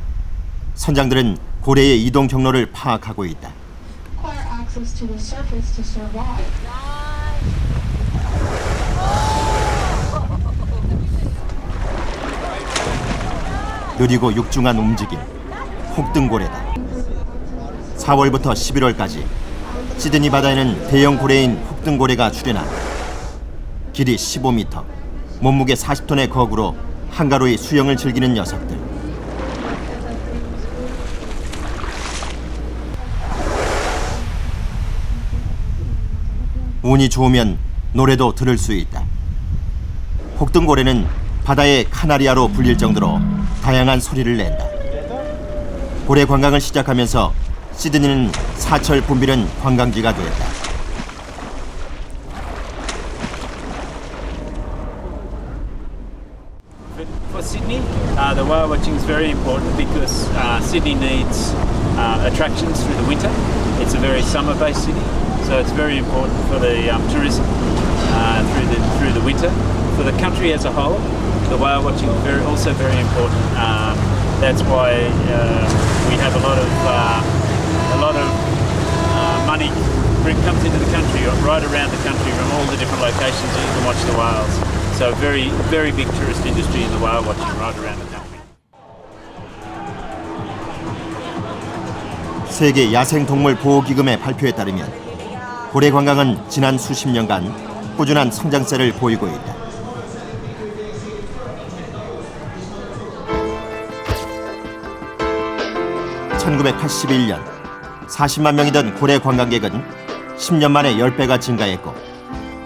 선장들은 고래의 이동 경로를 파악하고 있다. 느리고 육중한 움직임, 혹등고래다. 4월부터 11월까지 시드니 바다에는 대형 고래인 혹등고래가 출현한다. 길이 15m, 몸무게 40톤의 거구로 한가로이 수영을 즐기는 녀석들. 운이 좋으면 노래도 들을 수 있다. 혹등고래는 바다의 카나리아로 불릴 정도로 다양한 소리를 낸다. 고래 관광을 시작하면서 시드니는 사철 붐비는 관광지가 되었다. For Sydney, the whale watching is very important because Sydney needs attractions through the winter. It's a very summer-based city, so it's very important for the tourism through the winter. For the country as a whole, the whale watching is also very important. That's why we have a lot of money comes into the country, right around the country, from all the different locations that you can watch the whales. So very, very big tourist industry in the whale watching right around the country. 세계 야생동물보호기금의 발표에 따르면 고래 관광은 지난 수십 년간 꾸준한 성장세를 보이고 있다. (1981년) 40만 명이던 고래 관광객은 10년 만에 10배가 증가했고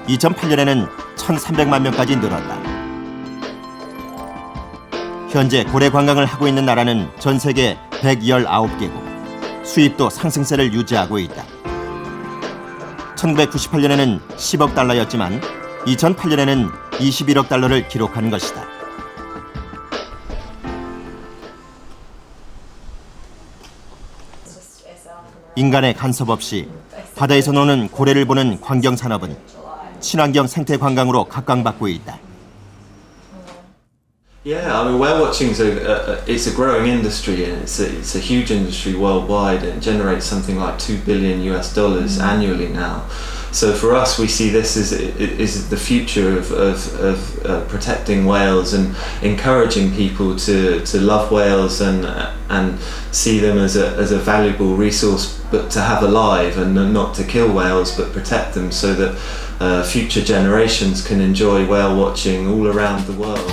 2008년에는 1,300만 명까지 늘었다. 현재 고래 관광을 하고 있는 나라는 전 세계 119개국, 수입도 상승세를 유지하고 있다. 1998년에는 10억 달러였지만 2008년에는 21억 달러를 기록한 것이다. 인간의 간섭 없이 바다에서 노는 고래를 보는 관경산업은 친환경 생태 관광으로 각광받고 있다. Yeah, I mean, whale watching is it's a growing industry, and it's a huge industry worldwide, and it generates something like $2 billion annually now. So for us, we see this as the future of protecting whales and encouraging people to love whales and see them as a valuable resource, but to have alive, and not to kill whales, but protect them so that future generations can enjoy whale watching all around the world.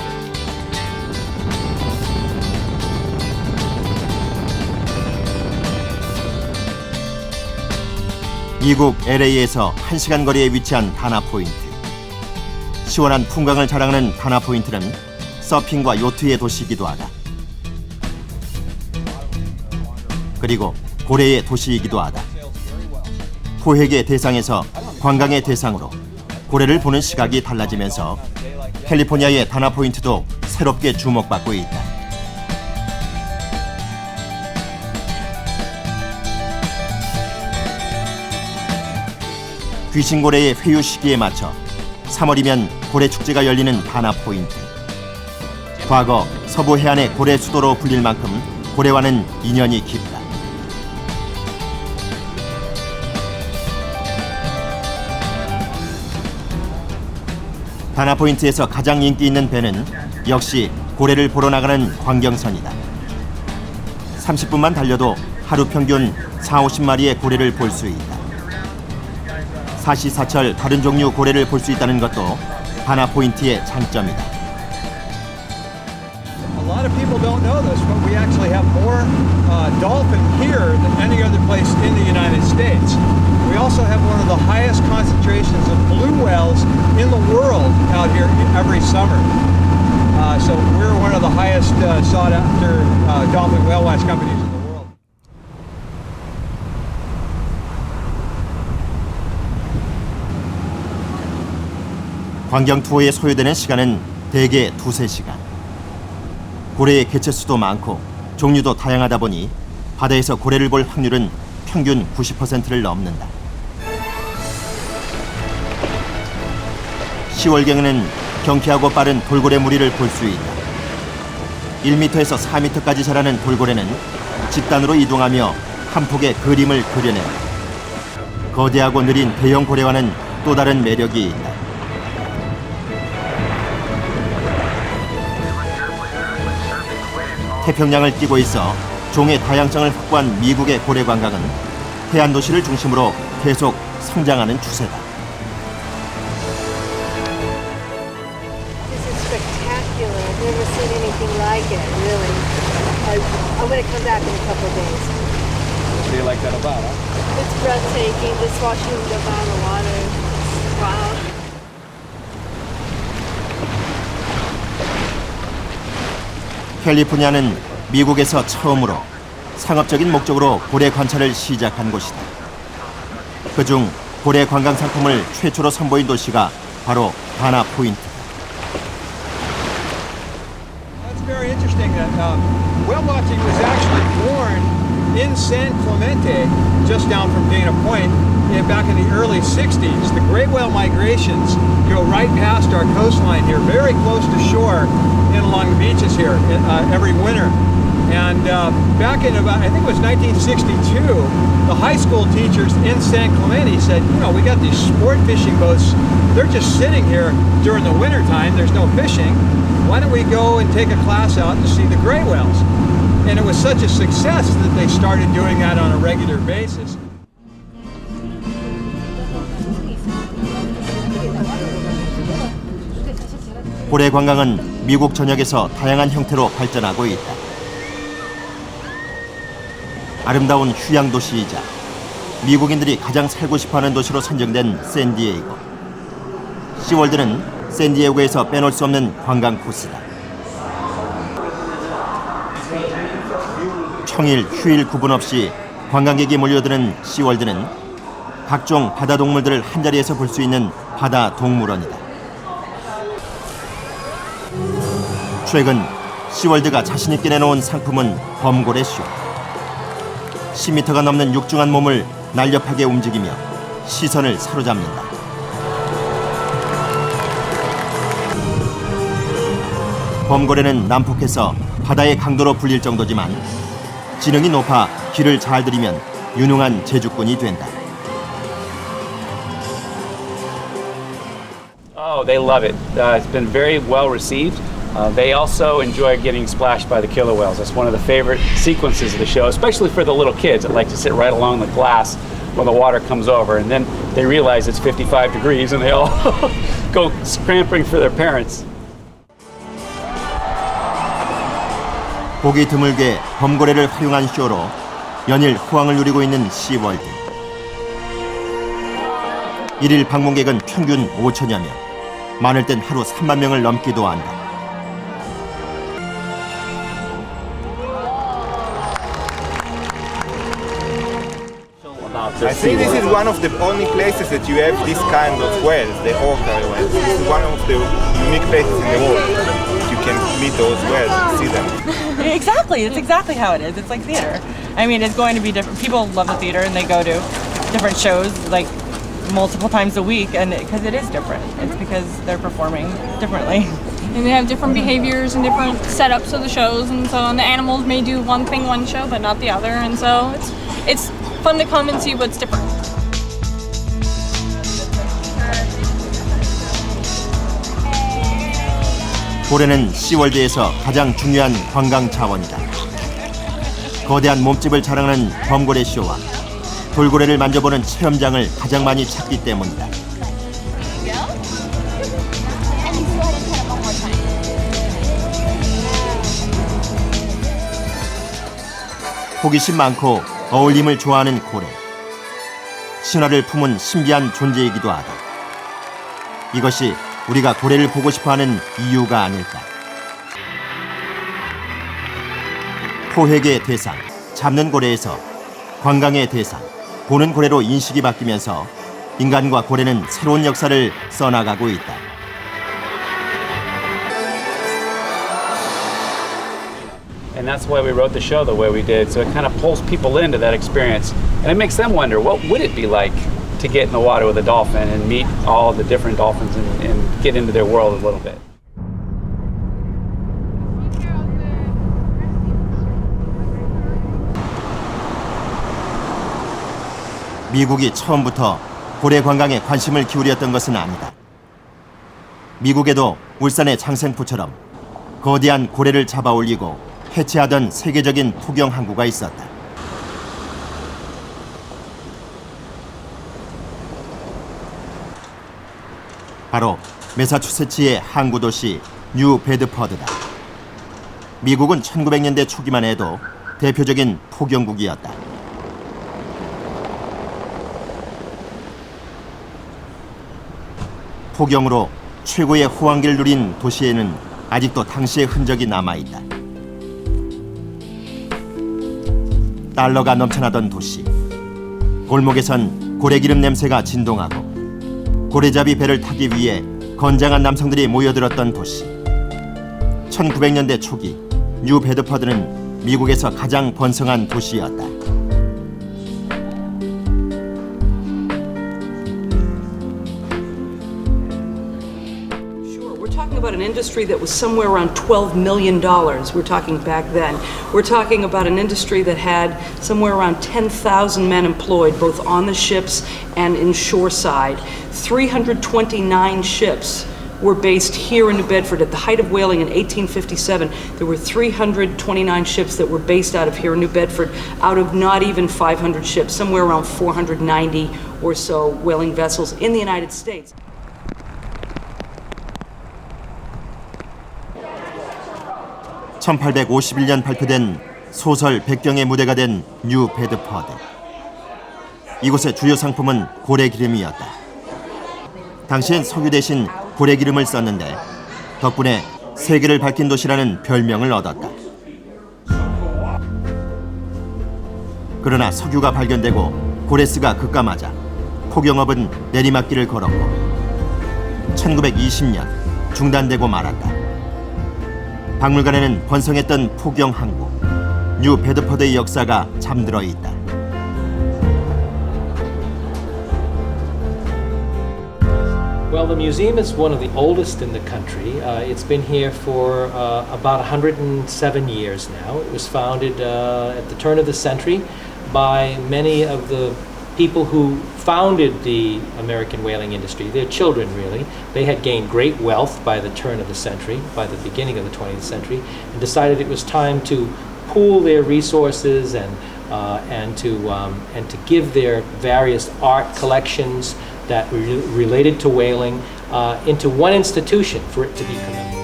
미국 LA에서 1시간 거리에 위치한 다나 포인트. 시원한 풍광을 자랑하는 다나 포인트는 서핑과 요트의 도시이기도 하다. 그리고 고래의 도시이기도 하다. 포획의 대상에서 관광의 대상으로 고래를 보는 시각이 달라지면서 캘리포니아의 다나 포인트도 새롭게 주목받고 있다. 귀신고래의 회유 시기에 맞춰 3월이면 고래 축제가 열리는 다나 포인트. 과거 서부 해안의 고래 수도로 불릴 만큼 고래와는 인연이 깊다. 다나 포인트에서 가장 인기 있는 배는 역시 고래를 보러 나가는 광경선이다. 30분만 달려도 하루 평균 40-50마리의 고래를 볼 수 있다. 사시사철 다른 종류 고래를 볼 수 있다는 것도 다나 포인트의 장점이다. A lot of people don't know this, but we actually have more dolphin here than any other place in the United States. We also have one of the highest concentrations of blue whales in the world out here every summer. So we're one of the highest sought after dolphin whale watch companies in the world. 광경 투어에 소요되는 시간은 대개 2-3시간. 고래의 개체수도 많고 종류도 다양하다 보니 바다에서 고래를 볼 확률은 평균 90%를 넘는다. 10월경에는 경쾌하고 빠른 돌고래 무리를 볼 수 있다. 1m에서 4m까지 자라는 돌고래는 집단으로 이동하며 한 폭의 그림을 그려낸다. 거대하고 느린 대형 고래와는 또 다른 매력이 있다. 태평양을 끼고 있어 종의 다양성을 확보한 미국의 고래 관광은 해안 도시를 중심으로 계속 성장하는 추세다. This is spectacular. I've never seen anything like it, really. I'm going to come back in a couple of days. What do you like that about it? It's breathtaking, just watching them go by on the water. Wow. 캘리포니아는 미국에서 처음으로 상업적인 목적으로 고래 관찰을 시작한 곳이다. 그중 고래 관광 상품을 최초로 선보인 도시가 바로 다나 포인트다. That's very interesting that whale watching was actually born in San Clemente, just down from Dana Point, back in the early 60s. The great whale migrations go right past our coastline here, very close to shore and along the beaches here every winter. And back in about, I think it was 1962, the high school teachers in San Clemente said, you know, we got these sport fishing boats, they're just sitting here during the winter time, there's no fishing. Why don't we go and take a class out to see the gray whales? And it was such a success that they started doing that on a regular basis. 고래 관광은 미국 전역에서 다양한 형태로 발전하고 있다. 아름다운 휴양 도시이자 미국인들이 가장 살고 싶어하는 도시로 선정된 샌디에이고. 시월드는 샌디에이고에서 빼놓을 수 없는 관광 코스다. 평일, 휴일 구분 없이 관광객이 몰려드는 시월드는 각종 바다 동물들을 한자리에서 볼 수 있는 바다 동물원이다. 최근 시월드가 자신있게 내놓은 상품은 범고래쇼. 10m가 넘는 육중한 몸을 날렵하게 움직이며 시선을 사로잡는다. 범고래는 난폭해서 바다의 강도로 불릴 정도지만 지능이 높아 길을 잘 들이면 유능한 제주꾼이 된다. Oh, they love it. It's been very well received. They also enjoy getting splashed by the killer whales. That's one of the favorite sequences of the show, especially for the little kids that like to sit right along the glass when the water comes over. And then they realize it's 55 degrees and they all go scampering for their parents. 보기 드물게 범고래를 활용한 쇼로 연일 호황을 누리고 있는 시월드. 일일 방문객은 평균 5천여 명, 많을 땐 하루 3만 명을 넘기도 한다. I think this is one of the only places that you have this kind of whales, the orca whales. This is one of the unique places in the world that you can meet those whales and see them. Exactly, it's exactly how it is. It's like theater. I mean, it's going to be different. People love the theater and they go to different shows like multiple times a week, and because it is different. It's because they're performing differently. And they have different behaviors and different setups of the shows, and so the animals may do one thing one show but not the other, and so it's fun to come and see what's different. 고래는 시월드에서 가장 중요한 관광 자원이다. 거대한 몸집을 자랑하는 범고래 쇼와 돌고래를 만져보는 체험장을 가장 많이 찾기 때문이다. 호기심 많고 어울림을 좋아하는 고래. 신화를 품은 신비한 존재이기도 하다. 이것이 우리가 고래를 보고 싶어하는 이유가 아닐까. 포획의 대상, 잡는 고래에서 관광의 대상, 보는 고래로 인식이 바뀌면서 인간과 고래는 새로운 역사를 써나가고 있다. And that's why we wrote the show the way we did. So it kind of pulls people into that experience. And it makes them wonder, what would it be like to get in the water with a dolphin and meet all the different dolphins and get into their world a little bit. 미국이 처음부터 고래 관광에 관심을 기울였던 것은 아니다. 미국에도 울산의 장생포처럼 거대한 고래를 잡아 올리고 해체하던 세계적인 포경 항구가 있었다. 바로 매사추세츠의 항구 도시 뉴 베드퍼드다. 미국은 1900년대 초기만 해도 대표적인 포경국이었다. 포경으로 최고의 호황기를 누린 도시에는 아직도 당시의 흔적이 남아있다. 달러가 넘쳐나던 도시. 골목에선 고래기름 냄새가 진동하고 고래잡이 배를 타기 위해 건장한 남성들이 모여들었던 도시. 1900년대 초기 뉴 베드퍼드는 미국에서 가장 번성한 도시였다. About an industry that was somewhere around $12 million. We're talking back then. We're talking about an industry that had somewhere around 10,000 men employed, both on the ships and in shoreside. 329 ships were based here in New Bedford. At the height of whaling in 1857, there were 329 ships that were based out of here in New Bedford, out of not even 500 ships, somewhere around 490 or so whaling vessels in the United States. 1851년 발표된 소설 백경의 무대가 된 뉴 베드퍼드. 이곳의 주요 상품은 고래기름이었다. 당시엔 석유 대신 고래기름을 썼는데 덕분에 세계를 밝힌 도시라는 별명을 얻었다. 그러나 석유가 발견되고 고래스가 급감하자 포경업은 내리막길을 걸었고 1920년 중단되고 말았다. 박물관에는 번성했던 포경 항구 뉴 베드퍼드의 역사가 잠들어 있다. Well, the museum is one of the oldest in the country. It's been here for about 107 years now. It was founded at the turn of the century by many of the people who founded the American whaling industry. Their children, really. They had gained great wealth by the turn of the century, by the beginning of the 20th century, and decided it was time to pool their resources and to give their various art collections that were related to whaling into one institution for it to be commemorated.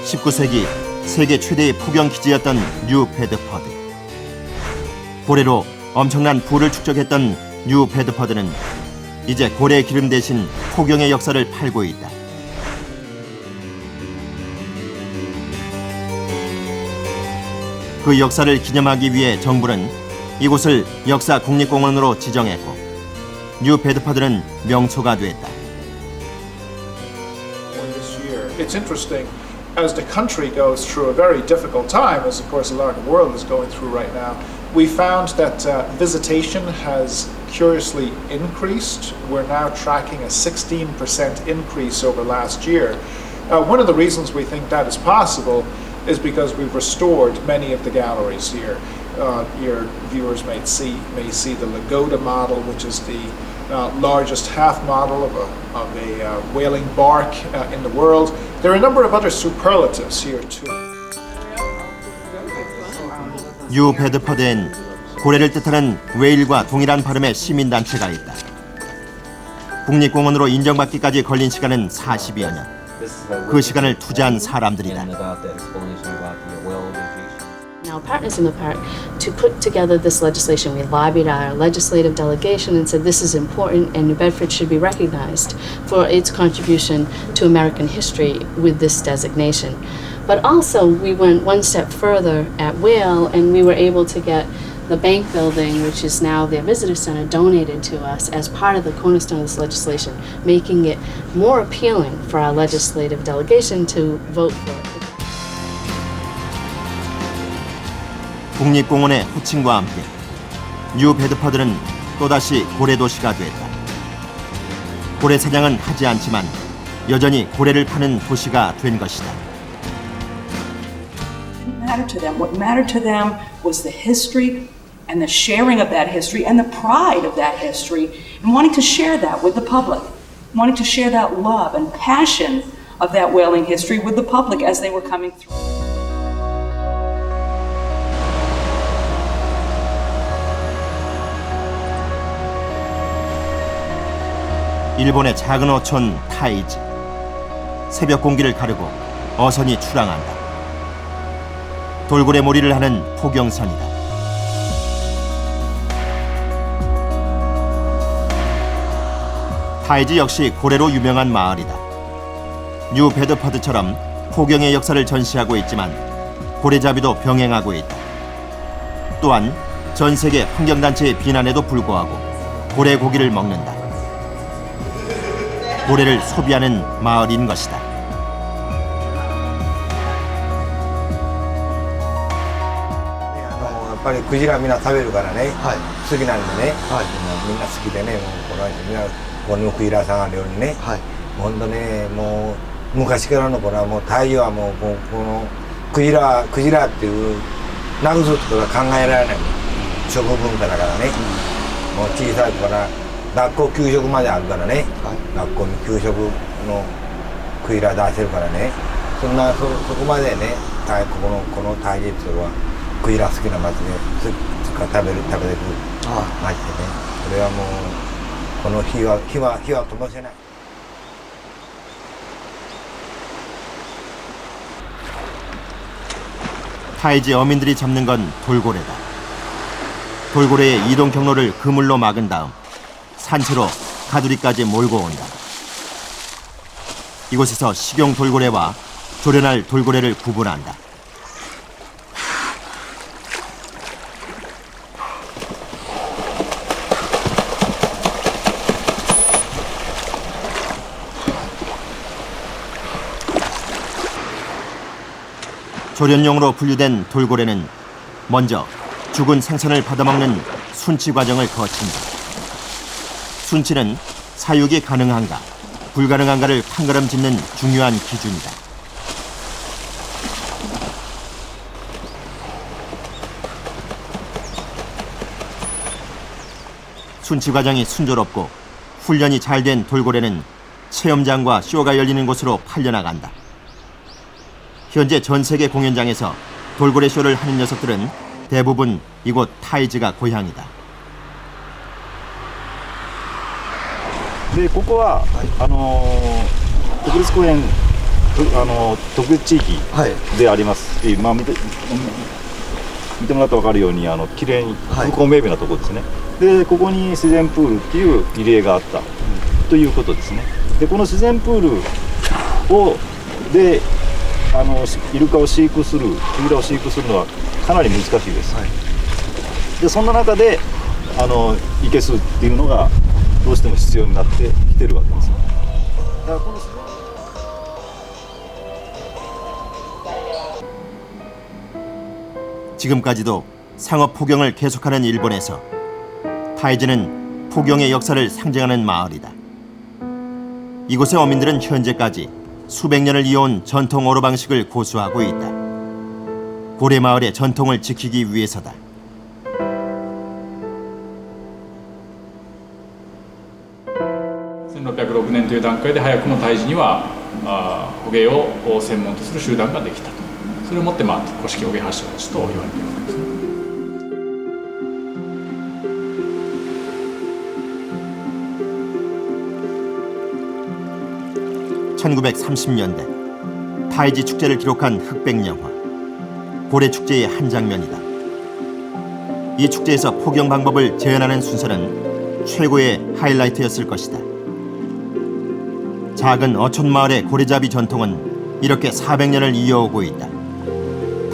19세기 세계 최대의 포경 기지였던 뉴 베드퍼드. 고래로 엄청난 부를 축적했던 뉴 베드퍼드는 이제 고래 기름 대신 포경의 역사를 팔고 있다. 그 역사를 기념하기 위해 정부는 이곳을 역사 국립공원으로 지정했고 뉴 베드퍼드는 명소가 됐다. It's interesting as the country goes through a very difficult time, as of course a lot of the world is going through right now. We found that visitation has curiously increased. We're now tracking a 16% increase over last year. One of the reasons we think that is possible is because we've restored many of the galleries here. Your viewers may see the Lagoda model, which is the largest half model of a whaling bark in the world. There are a number of other superlatives here too. 뉴 베드퍼드엔 고래를 뜻하는 웨일과 동일한 발음의 시민단체가 있다. 국립공원으로 인정받기까지 걸린 시간은 40여 년. 그 시간을 투자한 사람들이다. Our partners in the park to put together this legislation. We lobbied our legislative delegation and said this is important and New Bedford should be recognized for its contribution to American history with this designation. But also we went one step further at Whale and we were able to get the bank building, which is now their visitor center, donated to us as part of the cornerstone of this legislation, making it more appealing for our legislative delegation to vote for it. 국립공원의 호칭과 함께 뉴 베드퍼드는 또다시 고래 도시가 됐다. 고래 사냥은 하지 않지만 여전히 고래를 파는 도시가 된 것이다. Mattered to them. What mattered to them was the history and the sharing of that history and the pride of that history and wanting to share that with the public, wanting to share that love and passion of that whaling history with the public as they were coming through. 일본의 작은 어촌 타이지. 새벽 공기를 가르고 어선이 출항한다. 돌고래 몰이를 하는 포경선이다. 타이지 역시 고래로 유명한 마을이다. 뉴 베드퍼드처럼 포경의 역사를 전시하고 있지만 고래잡이도 병행하고 있다. 또한 전 세계 환경단체의 비난에도 불구하고 고래 고기를 먹는다. 고래를 소비하는 마을인 것이다. やっぱりクジラみんな食べるからね、好きなんでね、みんな好きでね、もうこのみんなこのクジラさんようにね、本当ね、もう昔からのこれはもうタイはもうこのクジラっていうなくすことが考えられない食文化だからね、もう小さいから学校給食まであるからね、学校に給食のクジラ出せるからね、そこまでね、このタイジっていうのはクジラ好きな町で食べてる町でね、これはもうこの火は飛ばせない。타이지 어민들이 잡는 건 돌고래다. 돌고래의 이동 경로를 그물로 막은 다음 산채로 가두리까지 몰고 온다. 이곳에서 식용 돌고래와 조련할 돌고래를 구분한다. 조련용으로 분류된 돌고래는 먼저 죽은 생선을 받아먹는 순치 과정을 거친다. 순치는 사육이 가능한가, 불가능한가를 판가름 짓는 중요한 기준이다. 순치 과정이 순조롭고 훈련이 잘 된 돌고래는 체험장과 쇼가 열리는 곳으로 팔려나간다. 현재 전 세계 공연장에서 돌고래 쇼를 하는 녀석들은 대부분 이곳 타이즈가 고향이다. でここは、国立公園特別地域であります。まあ見てもらったら分かるように綺麗に風光明媚なところですね。でここに自然プールっていう入り江があったということですね。でこの自然プールでイルカを飼育する、クジラを飼育するのはかなり難しいです。でそんな中で生けすっていうのがどうしても必要になってきてるわけです。だからこの 지금까지도 상업 포경을 계속하는 일본에서 타이즈는 포경의 역사를 상징하는 마을이다. 이곳의 어민들은 현재까지 수백 년을 이어온 전통 어로 방식을 고수하고 있다. 고래 마을의 전통을 지키기 위해서다. 1606年という段階で早くも胎児には捕鯨を専門とする集団ができたと。それをもって古式捕鯨発祥の地と言われているわけですね。 1930년대 타이지 축제를 기록한 흑백 영화 고래 축제의 한 장면이다. 이 축제에서 포경 방법을 재현하는 순서는 최고의 하이라이트였을 것이다. 작은 어촌 마을의 고래잡이 전통은 이렇게 400년을 이어오고 있다.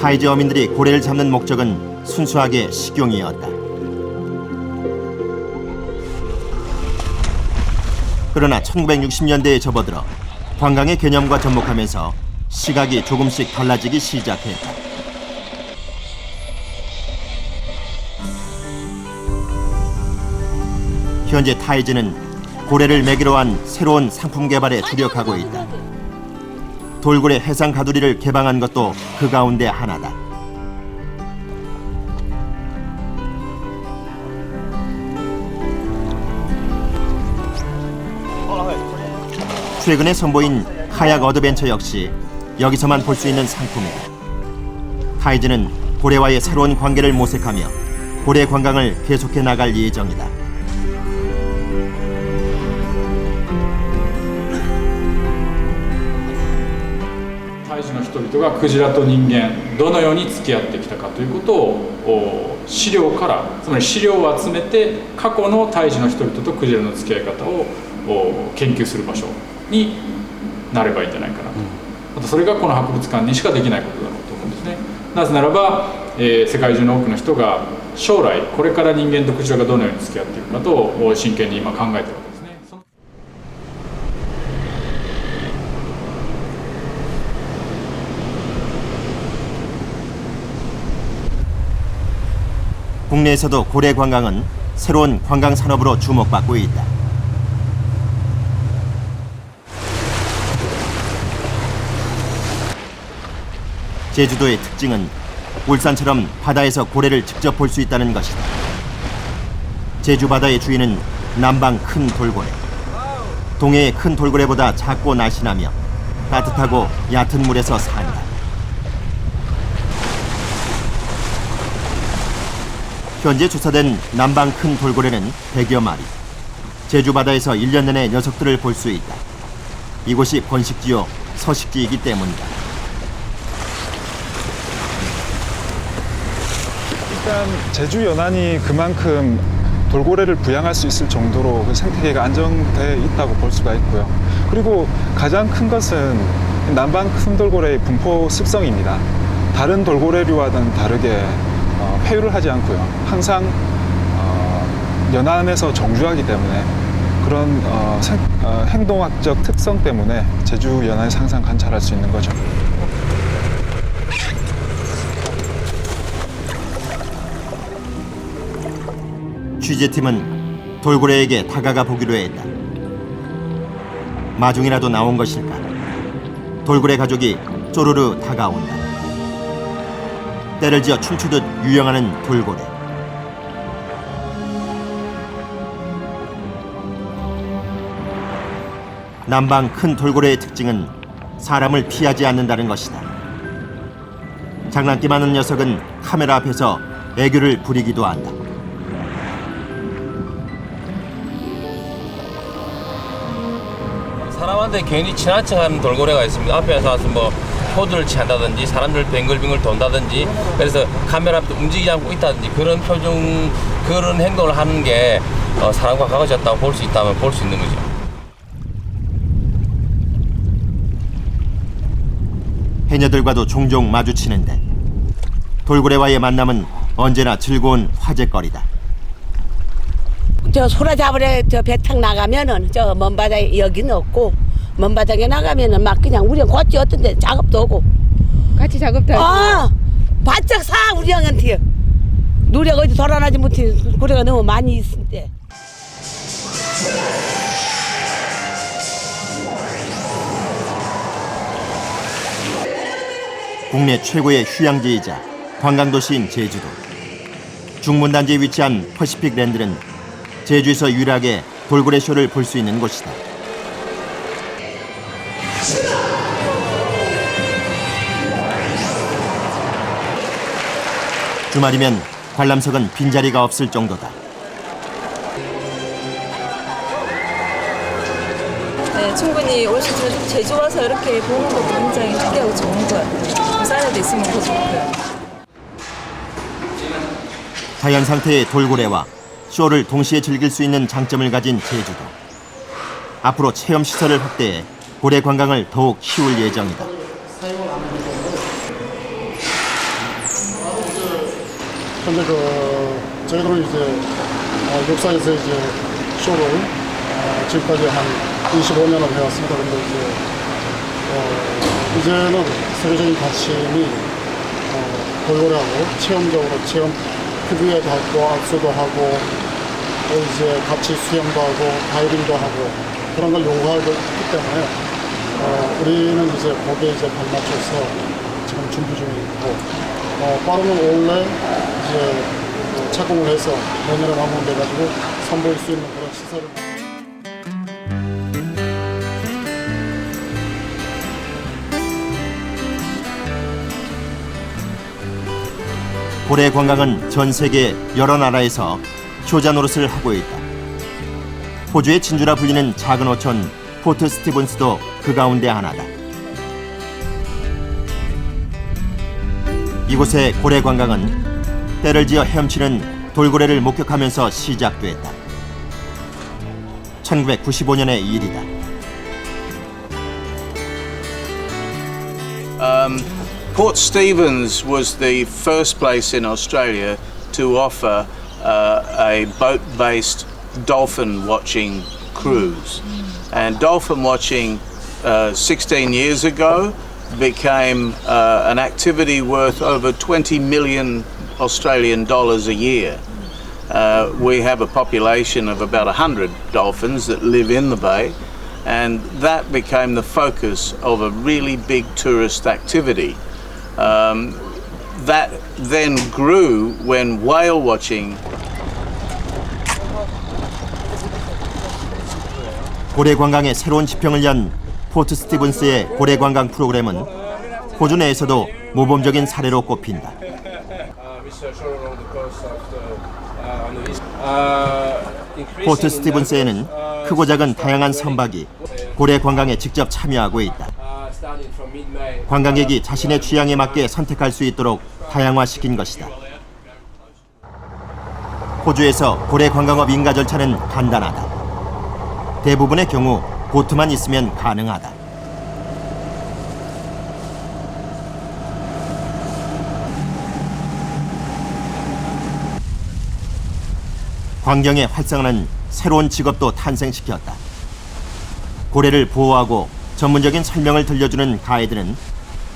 타이지 어민들이 고래를 잡는 목적은 순수하게 식용이었다. 그러나 1960년대에 접어들어 관광의 개념과 접목하면서 시각이 조금씩 달라지기 시작했다. 현재 타이즈는 고래를 매개로 한 새로운 상품 개발에 주력하고 있다. 돌고래 해상 가두리를 개방한 것도 그 가운데 하나다. 최근에 선보인 카약 어드벤처 역시 여기서만 볼 수 있는 상품이다. 타이즈는 고래와의 새로운 관계를 모색하며 고래 관광을 계속해 나갈 예정이다. 타이즈の人々がクジラと人間どのように付き合ってきたかということを資料からつまり資料を集めて過去のタイジの人々とクジラの付き合い方を研究する場所になればいいんじゃないかなと、あとそれがこの博物館にしかできないことだろうと思うんですね。なぜならば、世界中の多くの人が将来これから人間とクジラがどのように付き合っていくかと真剣に今考えているわけですね。 국내에서도 고래 관광은 새로운 관광 산업으로 주목받고 있다. 제주도의 특징은 울산처럼 바다에서 고래를 직접 볼 수 있다는 것이다. 제주 바다의 주인은 남방 큰 돌고래. 동해의 큰 돌고래보다 작고 날씬하며 따뜻하고 얕은 물에서 산다. 현재 조사된 남방 큰 돌고래는 100여 마리. 제주 바다에서 1년 내내 녀석들을 볼 수 있다. 이곳이 번식지요 서식지이기 때문이다. 일단 제주 연안이 그만큼 돌고래를 부양할 수 있을 정도로 그 생태계가 안정돼 있다고 볼 수가 있고요. 그리고 가장 큰 것은 남방 큰 돌고래의 분포 습성입니다. 다른 돌고래류와는 다르게 회유를 하지 않고요. 항상 연안에서 정주하기 때문에 그런 행동학적 특성 때문에 제주 연안에서 항상 관찰할 수 있는 거죠. 취재팀은 돌고래에게 다가가 보기로 했다. 마중이라도 나온 것일까? 돌고래 가족이 쪼르르 다가온다. 때를 지어 춤추듯 유영하는 돌고래. 남방 큰 돌고래의 특징은 사람을 피하지 않는다는 것이다. 장난기 많은 녀석은 카메라 앞에서 애교를 부리기도 한다. 사람한테 괜히 친한 척하는 돌고래가 있습니다. 앞에서 와서 뭐 포즈를 취한다든지 사람들 뱅글뱅글 돈다든지 그래서 카메라 앞에 움직이지 않고 있다든지 그런 표정, 그런 행동을 하는 게 사람과 가까워졌다고 볼 수 있다면 볼 수 있는 거죠. 해녀들과도 종종 마주치는데 돌고래와의 만남은 언제나 즐거운 화제거리다. 저 소라 잡으러 저 배 탁 나가면은 저 먼 바다에 여기는 없고 먼 바닥에 나가면은 막 그냥 우리는 곧지 어떤데 작업도 오고 같이 작업도 하고. 바짝 사 우리 형한테 노래가 어디 돌아나지 못해 고래가 너무 많이 있을 때. 국내 최고의 휴양지이자 관광도시인 제주도. 중문단지에 위치한 퍼시픽랜드는 제주에서 유일하게 돌고래 쇼를 볼 수 있는 곳이다. 주말이면 관람석은 빈자리가 없을 정도다. 네, 충분히 올 수 있지만 제주 와서 이렇게 보는 것도 굉장히 특이하고 좋은 것 같아요. 사연도 있으면 더 좋고요. 자연 상태의 돌고래와 쇼를 동시에 즐길 수 있는 장점을 가진 제주도. 앞으로 체험 시설을 확대해 고래 관광을 더욱 키울 예정이다. 근데 저희들은 이제 육사에서 이제 쇼를 지금까지 한 25년을 해왔습니다. 근데 이제는 세계적인 관심이 돌고래하고 체험적으로 체험 피부에 닿고 악수도 하고 또 이제 같이 수영도 하고 다이빙도 하고 그런 걸 요구하기 때문에 우리는 이제 거기에 이제 발맞춰서 지금 준비 중에 있고 빠르면 올해 이제 착공을 해서 내년에 마무리돼가지고 선보일 수 있는 그런 시설을. 고래 관광은 전 세계 여러 나라에서 효자 노릇을 하고 있다. 호주의 진주라 불리는 작은 어촌 포트 스티븐스도 그 가운데 하나다. 이곳의 고래 관광은 때를 지어 헤엄치는 돌고래를 목격하면서 시작됐다. 1995년의 일이다. Port Stephens was the first place in Australia to offer a boat-based dolphin watching cruise. And dolphin watching 16 years ago became an activity worth over 20 million Australian dollars a year. We have a population of about 100 dolphins that live in the bay, and that became the focus of a really big tourist activity. That then grew when whale watching. 고래 관광의 새로운 지평을 연 포트 스티븐스의 고래 관광 프로그램은 호주 내에서도 모범적인 사례로 꼽힌다. 포트 스티븐스에는 크고 작은 다양한 선박이 고래 관광에 직접 참여하고 있다. 관광객이 자신의 취향에 맞게 선택할 수 있도록 다양화시킨 것이다. 호주에서 고래 관광업 인가 절차는 간단하다. 대부분의 경우 보트만 있으면 가능하다. 광경의 활성화는 새로운 직업도 탄생시켰다. 고래를 보호하고 전문적인 설명을 들려주는 가이드는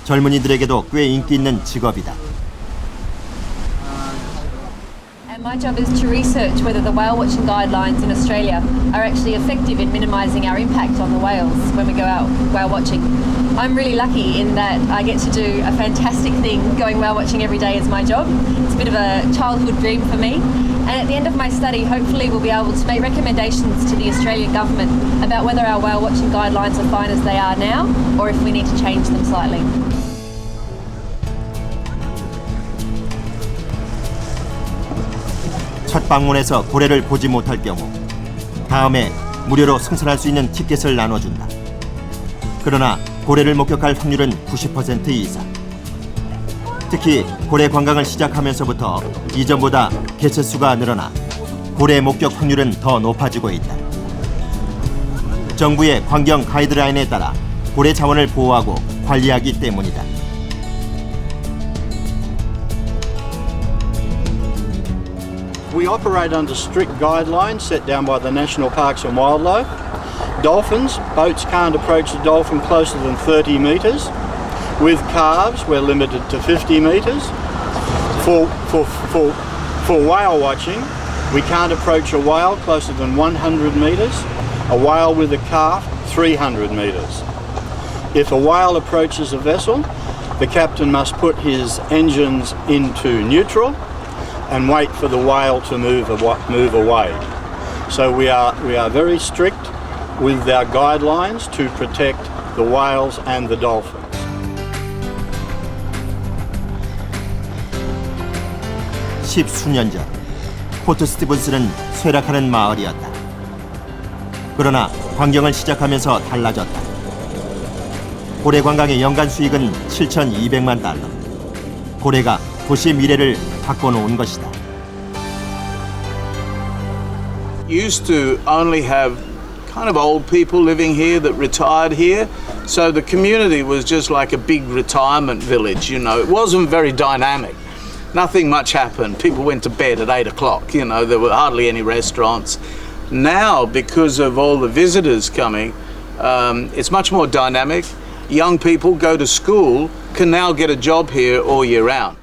젊은이들에게도 꽤 인기 있는 직업이다. My job is to research whether the whale watching guidelines in Australia are actually effective in minimising our impact on the whales when we go out whale watching. I'm really lucky in that I get to do a fantastic thing. Going whale watching every day is my job. It's a bit of a childhood dream for me. And at the end of my study, hopefully we'll be able to make recommendations to the Australian government about whether our whale watching guidelines are fine as they are now or if we need to change them slightly. 첫 방문에서 고래를 보지 못할 경우 다음에 무료로 승선할 수 있는 티켓을 나눠준다. 그러나 고래를 목격할 확률은 90% 이상. 특히 고래 관광을 시작하면서부터 이전보다 개체수가 늘어나 고래 목격 확률은 더 높아지고 있다. 정부의 환경 가이드라인에 따라 고래 자원을 보호하고 관리하기 때문이다. We operate under strict guidelines set down by the National Parks and Wildlife. Dolphins, boats can't approach the dolphin closer than 30 metres. With calves, we're limited to 50 metres. For whale watching, we can't approach a whale closer than 100 metres. A whale with a calf, 300 metres. If a whale approaches a vessel, the captain must put his engines into neutral and wait for the whale to move away. So we are very strict with our guidelines to protect the whales and the dolphins. 십수년 전 포트 스티븐스는 쇠락하는 마을이었다. 그러나 관경을 시작하면서 달라졌다. 고래 관광의 연간 수익은 7,200만 달러. 고래가 도시의 미래를 바꿔놓은 것이다. Used to only have kind of old people living here that retired here, so the community was just like a big retirement village, you know. It wasn't very dynamic. Nothing much happened. People went to bed at 8 o'clock, you know, there were hardly any restaurants. Now, because of all the visitors coming, it's much more dynamic. Young people go to school, can now get a job here all year round.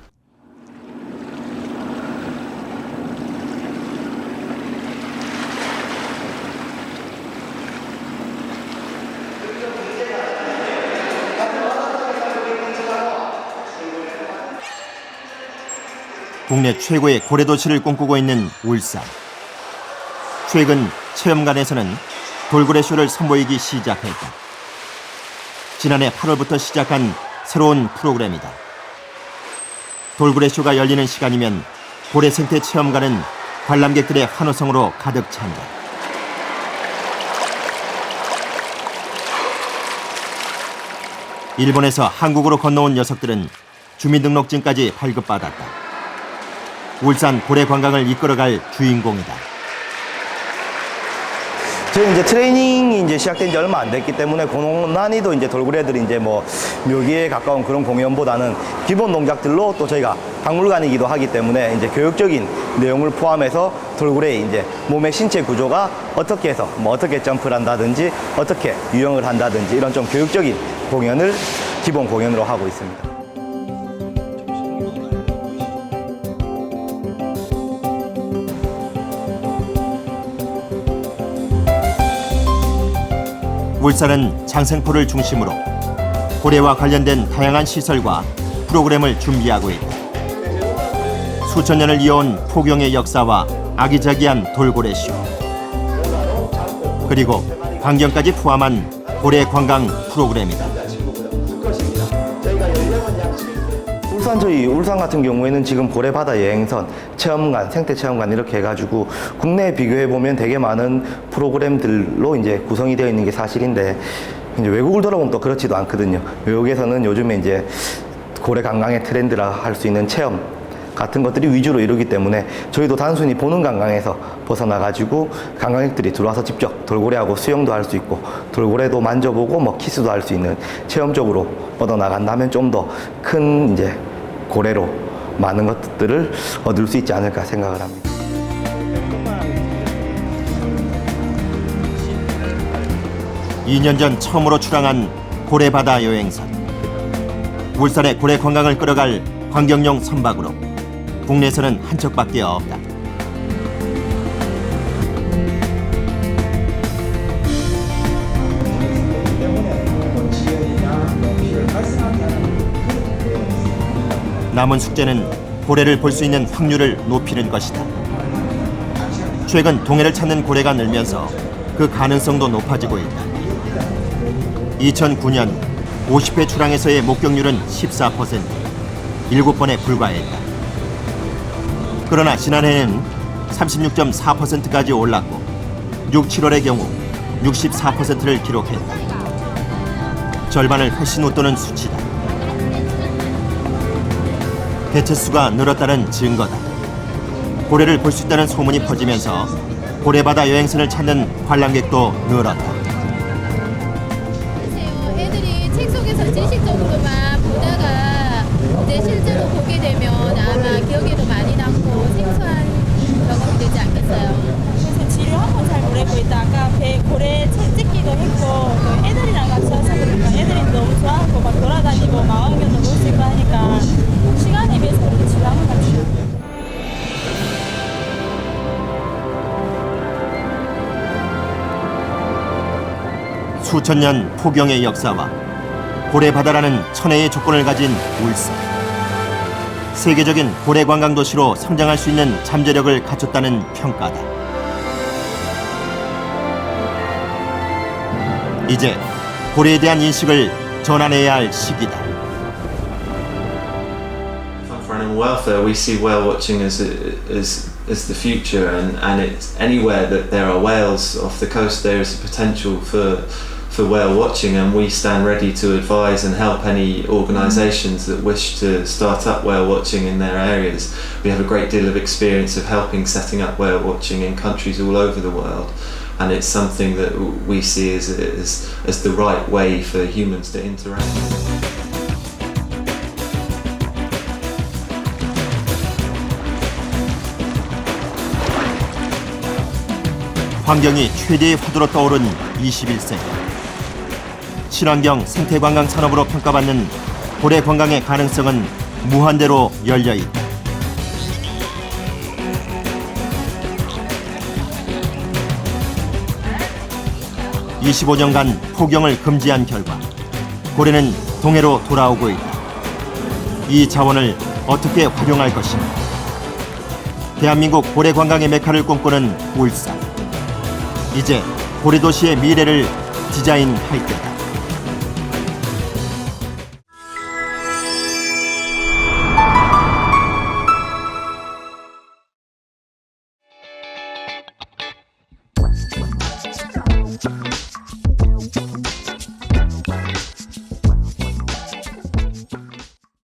국내 최고의 고래 도시를 꿈꾸고 있는 울산. 최근 체험관에서는 돌고래 쇼를 선보이기 시작했다. 지난해 8월부터 시작한 새로운 프로그램이다. 돌고래 쇼가 열리는 시간이면 고래 생태 체험관은 관람객들의 환호성으로 가득 찬다. 일본에서 한국으로 건너온 녀석들은 주민등록증까지 발급받았다. 울산 고래 관광을 이끌어갈 주인공이다. 저희 이제 트레이닝이 이제 시작된 지 얼마 안 됐기 때문에 고난이도 이제 돌고래들이 이제 뭐 묘기에 가까운 그런 공연보다는 기본 동작들로 또 저희가 박물관이기도 하기 때문에 이제 교육적인 내용을 포함해서 돌고래의 이제 몸의 신체 구조가 어떻게 해서 뭐 어떻게 점프를 한다든지 어떻게 유영을 한다든지 이런 좀 교육적인 공연을 기본 공연으로 하고 있습니다. 울산은 장생포를 중심으로 고래와 관련된 다양한 시설과 프로그램을 준비하고 있다. 수천 년을 이어온 포경의 역사와 아기자기한 돌고래쇼, 그리고 광경까지 포함한 고래 관광 프로그램이다. 울산 같은 경우에는 지금 고래바다 여행선, 체험관, 생태체험관 이렇게 해가지고 국내에 비교해보면 되게 많은 프로그램들로 이제 구성이 되어 있는 게 사실인데 이제 외국을 돌아보면 또 그렇지도 않거든요. 외국에서는 요즘에 이제 고래 관광의 트렌드라 할 수 있는 체험 같은 것들이 위주로 이루기 때문에 저희도 단순히 보는 관광에서 벗어나가지고 관광객들이 들어와서 직접 돌고래하고 수영도 할 수 있고 돌고래도 만져보고 뭐 키스도 할 수 있는 체험적으로 뻗어나간다면 좀 더 큰 이제 고래로 많은 것들을 얻을 수 있지 않을까 생각을 합니다. (2년) 전 처음으로 출항한 고래바다 여행선. 울산의 고래 관광을 끌어갈 환경용 선박으로 국내에서는 한 척밖에 없다. 남은 숙제는 고래를 볼 수 있는 확률을 높이는 것이다. 최근 동해를 찾는 고래가 늘면서 그 가능성도 높아지고 있다. 2009년 50회 출항에서의 목격률은 14%, 7번에 불과했다. 그러나 지난해에는 36.4%까지 올랐고 6, 7월의 경우 64%를 기록했다. 절반을 훨씬 웃도는 수치다. 개체수가 늘었다는 증거다. 고래를 볼 수 있다는 소문이 퍼지면서 고래바다 여행선을 찾는 관람객도 늘었다. 애들이 책 속에서 지식 정도만 보다가 이제 실제로 보게 되면 아마 기억에도 많이 남고 생소한 경험이 되지 않겠어요. 그래서 지를 한번 잘 모르고 있다. 아까 배 고래 책 찍기도 했고 또 애들이랑 같이 와서 그러니까 애들이 너무 좋아하고 막 돌아다니고 망원경도 볼 수 있고 하니까 시간에 비해서 그렇게 지를 한번 같이. 수천 년 포경의 역사와 고래바다라는 천혜의 조건을 가진 울산. 세계적인 고래 관광 도시로 성장할 수 있는 잠재력을 갖췄다는 평가다. 이제 고래에 대한 인식을 전환해야 할 시기다. For animal welfare, we see whale watching as the future, and it's anywhere that there are whales off the coast, there is a potential for whale watching, and we stand ready to advise and help any organisations that wish to start up whale watching in their areas. We have a great deal of experience of helping setting up whale watching in countries all over the world, and it's something that we see as the right way for humans to interact. 환경이 최대의 화두로 떠오른 21세기. 친환경 생태관광 산업으로 평가받는 고래 관광의 가능성은 무한대로 열려있다. (25년간) 포경을 금지한 결과 고래는 동해로 돌아오고 있다. 이 자원을 어떻게 활용할 것인가? 대한민국 고래 관광의 메카를 꿈꾸는 울산. 이제 고래 도시의 미래를 디자인할 때다.